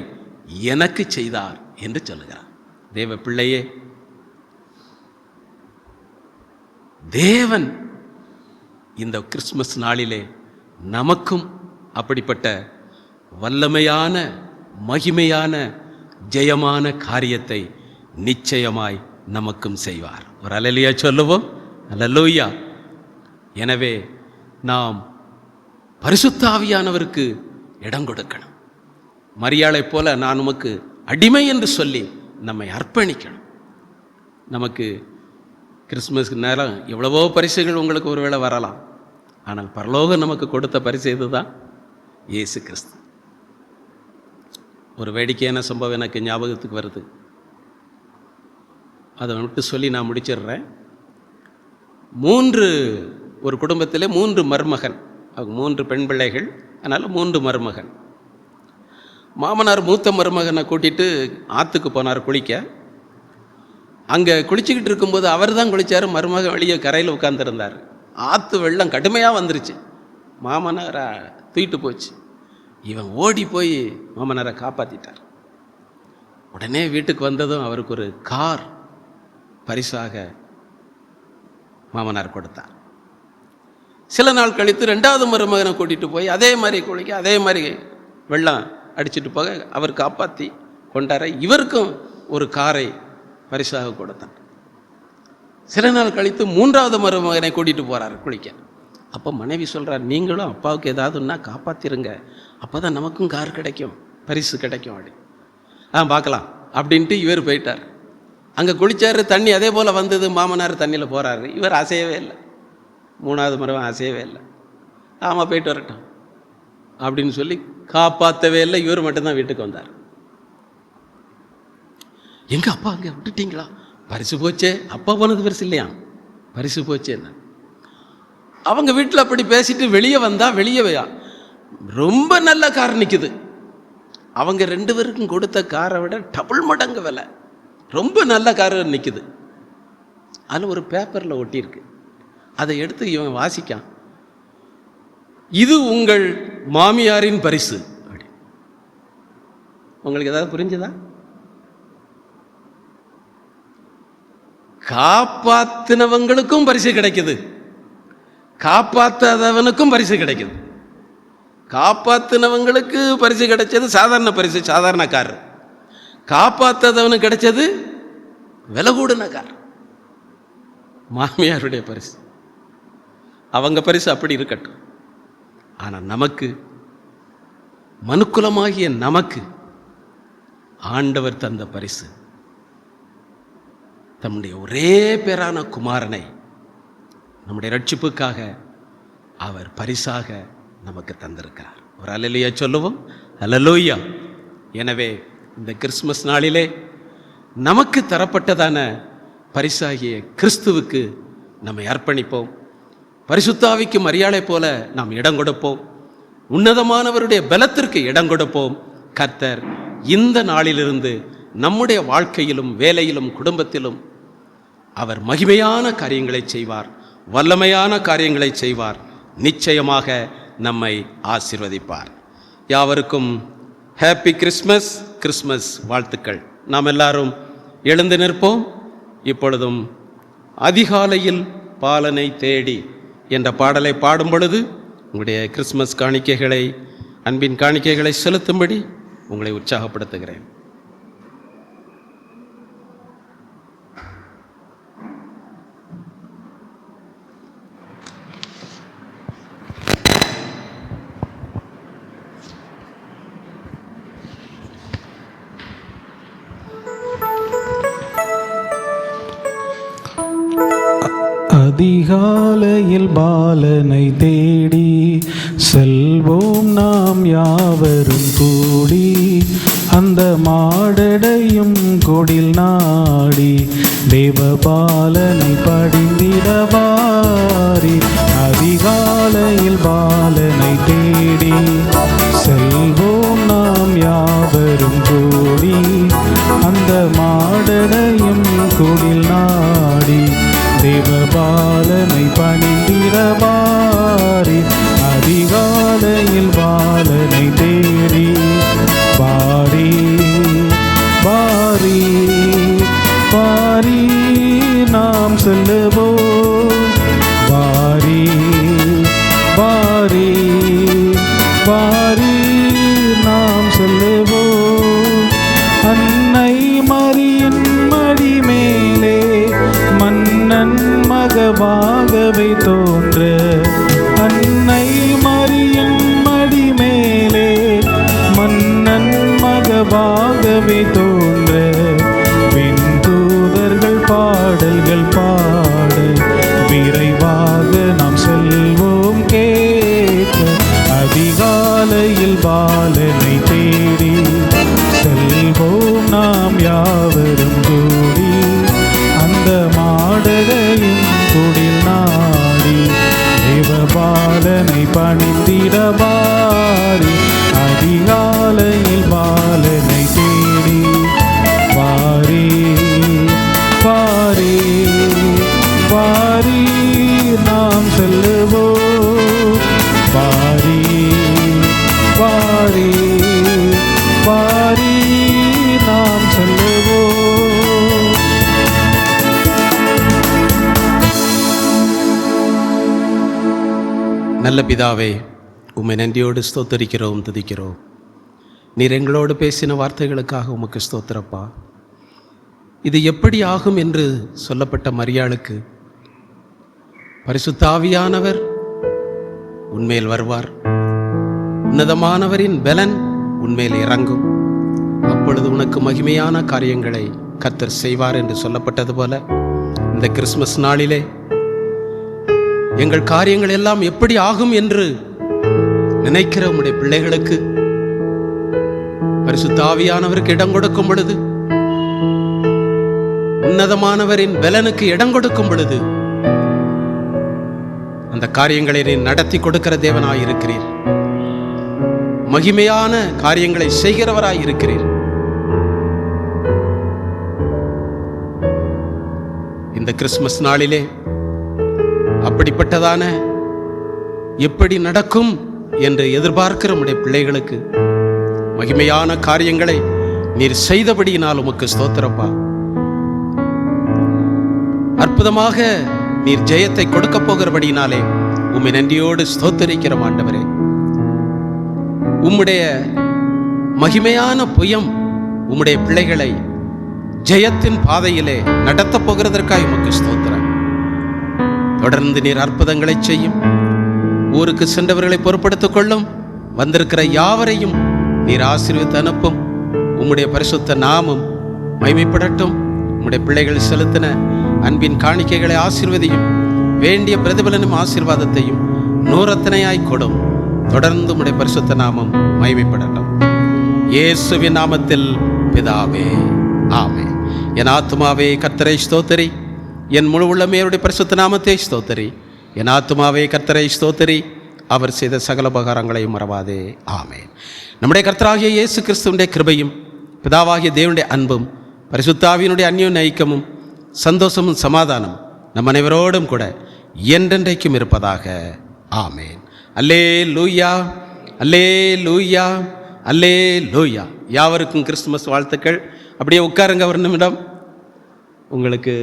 எனக்கு செய்தார் என்று சொல்லுகிறார். தேவ பிள்ளையே, தேவன் இந்த கிறிஸ்துமஸ் நாளிலே நமக்கும் அப்படிப்பட்ட வல்லமையான மகிமையான ஜெயமான காரியத்தை நிச்சயமாய் நமக்கும் செய்வார். ஒரு அல்லேலூயா சொல்லுவோம். அல்லேலூயா. எனவே நாம் பரிசுத்த ஆவியானவருக்கு இடம் கொடுக்கணும். மரியாளை போல நான் உமக்கு அடிமை என்று சொல்லி நம்மை அர்ப்பணிக்கணும். நமக்கு கிறிஸ்துமஸ்க்கு நேரம் எவ்வளவோ பரிசுகள் உங்களுக்கு ஒருவேளை வரலாம். ஆனால் பரலோகம் நமக்கு கொடுத்த பரிசு இதுதான், இயேசு கிறிஸ்து. ஒரு வேடிக்கையான சம்பவம் எனக்கு ஞாபகத்துக்கு வருது. அதை விட்டு சொல்லி நான் முடிச்சிடுறேன். ஒரு குடும்பத்தில் 3 மருமகன், அவங்க 3 பெண் பிள்ளைகள், அதனால் 3 மருமகன். மாமனார் மூத்த மருமகனை கூட்டிகிட்டு ஆற்றுக்கு போனார் குளிக்க. அங்கே குளிச்சுக்கிட்டு இருக்கும்போது அவர் தான் குளித்தார், மருமகன் வெளியே கரையில் உட்காந்துருந்தார். ஆற்று வெள்ளம் கடுமையாக வந்துருச்சு, மாமனாரை தூக்கிட்டு போச்சு. இவன் ஓடி போய் மாமனாரை காப்பாற்றிட்டார். உடனே வீட்டுக்கு வந்ததும் அவருக்கு ஒரு கார் பரிசாக மாமனார் கொடுத்தார். சில நாள் கழித்து 2வது மருமகனை கூட்டிகிட்டு போய் அதே மாதிரி குளிக்க, அதே மாதிரி வெள்ளம் அடிச்சுட்டு போக அவர் காப்பாற்றி கொண்டார. இவருக்கும் ஒரு காரை பரிசாக கொடுத்தார். சில நாள் கழித்து 3வது மருமகனை கூட்டிகிட்டு போகிறார் குளிக்க. அப்போ மனைவி சொல்கிறார், நீங்களும் அப்பாவுக்கு ஏதாவதுன்னா காப்பாற்றிருங்க, அப்போ தான் நமக்கும் கார் கிடைக்கும், பரிசு கிடைக்கும். அப்படி பார்க்கலாம் அப்படின்ட்டு இவர் போயிட்டார். அங்கே குளித்தார், தண்ணி அதே போல் வந்தது. மாமனார் தண்ணியில் போகிறாரு, இவர் அசையவே இல்லை. 3வது மருமகன் அசையவே இல்லை. ஆமாம் போயிட்டு வரட்டும் அப்படின்னு சொல்லி காப்பாற்றவே இல்லை. இவர் மட்டும்தான் வீட்டுக்கு வந்தார். எங்கள் அப்பா அங்கே விட்டுட்டீங்களா? பரிசு போச்சே. அப்பா போனது பரிசு இல்லையா, பரிசு போச்சே. என்ன அவங்க வீட்டில் அப்படி பேசிட்டு வெளியே வந்தால், வெளியே ரொம்ப நல்ல கார் நிற்குது. அவங்க 2 பேருக்கும் கொடுத்த காரை விட டபுள் மடங்கு விலை, ரொம்ப நல்ல கார் நிற்குது. அதில் ஒரு பேப்பரில் ஒட்டியிருக்கு. அதை எடுத்து இவன் வாசிக்கான், இது உங்கள் மாமியாரின் பரிசு அப்படி. உங்களுக்கு ஏதாவது புரிஞ்சுதா? காப்பாத்தினவங்களுக்கும் பரிசு கிடைக்குது, காப்பாற்றாதவனுக்கும் பரிசு கிடைக்குது. காப்பாத்தினவங்களுக்கு பரிசு கிடைச்சது சாதாரண பரிசு, சாதாரண கார். காப்பாற்றாதவனுக்கு கிடைச்சது விலை கூடின கார், மாமியாருடைய பரிசு. அவங்க பரிசு அப்படி இருக்கட்டும். ஆனால் நமக்கு, மனுக்குலமாகிய நமக்கு ஆண்டவர் தந்த பரிசு தம்முடைய ஒரே பேரான குமாரனை நம்முடைய ரட்சிப்புக்காக அவர் பரிசாக நமக்கு தந்திருக்கிறார். ஒரு அல்லேலூயா சொல்லுவோம். அல்லேலூயா. எனவே இந்த கிறிஸ்துமஸ் நாளிலே நமக்கு தரப்பட்டதான பரிசாகிய கிறிஸ்துவுக்கு நம்மை அர்ப்பணிப்போம். பரிசுத்த ஆவிக்கு மரியாதை போல நாம் இடம் கொடுப்போம். உன்னதமானவருடைய பலத்திற்கு இடம் கொடுப்போம். கர்த்தர் இந்த நாளிலிருந்து நம்முடைய வாழ்க்கையிலும் வேலையிலும் குடும்பத்திலும் அவர் மகிமையான காரியங்களை செய்வார், வல்லமையான காரியங்களை செய்வார், நிச்சயமாக நம்மை ஆசீர்வதிப்பார். யாவருக்கும் ஹேப்பி கிறிஸ்மஸ், கிறிஸ்மஸ் வாழ்த்துக்கள். நாம் எல்லாரும் எழுந்து நிற்போம். இப்பொழுதும் அதிகாலையில் பாலனை தேடி என்ற பாடலை பாடும் பொழுது உங்களுடைய கிறிஸ்மஸ் காணிக்கைகளை, அன்பின் காணிக்கைகளை செலுத்தும்படி உங்களை உற்சாகப்படுத்துகிறேன். அதிகாலையில் பாலனை தேடி செல்வோம் நாம் யாவரும் கூடி, அந்த மாடடையும் கொடில் நாடி தேவபாலனை படிந்திடவாரி. அதிகாலையில் பாலனை தேடி செல்வோம் நாம் யாவரும் கூடி, அந்த மாடடையும் கொடில் நாடி தேவபாலனை பணிந்திடவாரி. அதிகாலையில் பாலனை தேடி பாரி பாரி பாரி நாம் செல்லுவோம். பாரி பாரி பாரி நாம் செல்லுவோம். அன்னை மரியின் மடி மேலே மன்னன் மகவாகவே தோன்ற, அன்னை மரியின் மடி மேலே மன்னன் மகவாகவே தோன்ற, விண்தூதர்கள் பாடல்கள் பாட விரைவாக நாம் செல்வோம் கேட்க. அதிகாலையில் பாலனை தேடி செல்வோம் நாம் யாவரும் கூடி, அந்த மாடகையும் குடில் நாடி தேவபாலனை பணிந்திடவாரி. அதிகாலையில் பாலனை தேடி வாரி வாரி வாரி நாம் செல்லுவோம். வாரி வாரி வாரி நாம் செல்லுவோம். நல்ல பிதாவே, உம்மை நன்றியோடு ஸ்தோத்தரிக்கிறோம், துதிக்கிறோம். நீர் எங்களோடு பேசின வார்த்தைகளுக்காக உமக்கு ஸ்தோத்திரப்பா. இது எப்படி ஆகும் என்று சொல்லப்பட்ட மரியாளுக்கு பரிசுத்த ஆவியானவர் உன்மேல் வருவார், உன்னதமானவரின் பலன் உன்மேல் இறங்கும், அப்பொழுது உனக்கு மகிமையான காரியங்களை கர்த்தர் செய்வார் என்று சொல்லப்பட்டது போல, இந்த கிறிஸ்மஸ் நாளிலே எங்கள் காரியங்கள் எல்லாம் எப்படி ஆகும் என்று நினைக்கிற உம்முடைய பிள்ளைகளுக்கு பரிசுத்த ஆவியானவருக்கு இடம் கொடுக்கும் பொழுது, உன்னதமானவரின் பலனுக்கு இடம் கொடுக்கும் பொழுது, அந்த காரியங்களை நீ நடத்தி கொடுக்கிற தேவனாய் இருக்கிறீர், மகிமையான காரியங்களை செய்கிறவராய் இருக்கிறீர். இந்த கிறிஸ்மஸ் நாளிலே அப்படிப்பட்டதான எப்படி நடக்கும் என்று எதிர்பார்க்கிற உம்முடைய பிள்ளைகளுக்கு மகிமையான காரியங்களை நீர் செய்தபடியினால் உமக்கு ஸ்தோத்திரப்பா. அற்புதமாக நீர் ஜெயத்தை கொடுக்க போகிறபடியினாலே உம்மை நன்றியோடு ஸ்தோத்தரிக்கிறோம் ஆண்டவரே. உம்முடைய மகிமையான புயம் உம்முடைய பிள்ளைகளை ஜெயத்தின் பாதையிலே நடத்தப் போகிறதற்காக உமக்கு ஸ்தோத்திரம். தொடர்ந்து நீர் அற்புதங்களை செய்யும், ஊருக்கு சென்றவர்களை பொறுப்படுத்திக் கொள்ளும், வந்திருக்கிற யாவரையும் நீர் ஆசீர்வதித்து அனுப்பும். உம்முடைய பரிசுத்த நாமம் மகிமைப்படட்டும். உம்முடைய பிள்ளைகள் செலுத்தின அன்பின் காணிக்கைகளை ஆசீர்வதியும், வேண்டிய பிரதிபலனும் ஆசீர்வாதத்தையும் நூறத்தனையாய் கொடும். தொடர்ந்து உம்முடைய பரிசுத்த நாமம் மகிமைப்படட்டும். இயேசுவின் நாமத்தில் பிதாவே, ஆமென். என் ஆத்துமாவே கர்த்தரை ஸ்தோத்திரி, என் முழு உள்ளமே அவருடைய பரிசுத்த நாமத்தை ஸ்தோத்திரி. என் ஆத்துமாவே கர்த்தரை ஸ்தோத்திரி, அவர் செய்த சகல உபகாரங்களையும் மறவாதே. ஆமென். நம்முடைய கர்த்தராகிய இயேசு கிறிஸ்துவினுடைய கிருபையும் பிதாவாகிய தேவனுடைய அன்பும் பரிசுத்த ஆவியினுடைய அந்யோன்ய ஐக்கியமும் சந்தோஷமும் சமாதானம் நம் அனைவரோடும் கூட என்றென்றைக்கும் இருப்பதாக. ஆமேன். அல்லே லூயா, அல்லே லூயா, அல்லே லூயா. யாவருக்கும் கிறிஸ்துமஸ் வாழ்த்துக்கள். அப்படியே உட்காருங்க ஒரு நிமிடம். உங்களுக்கு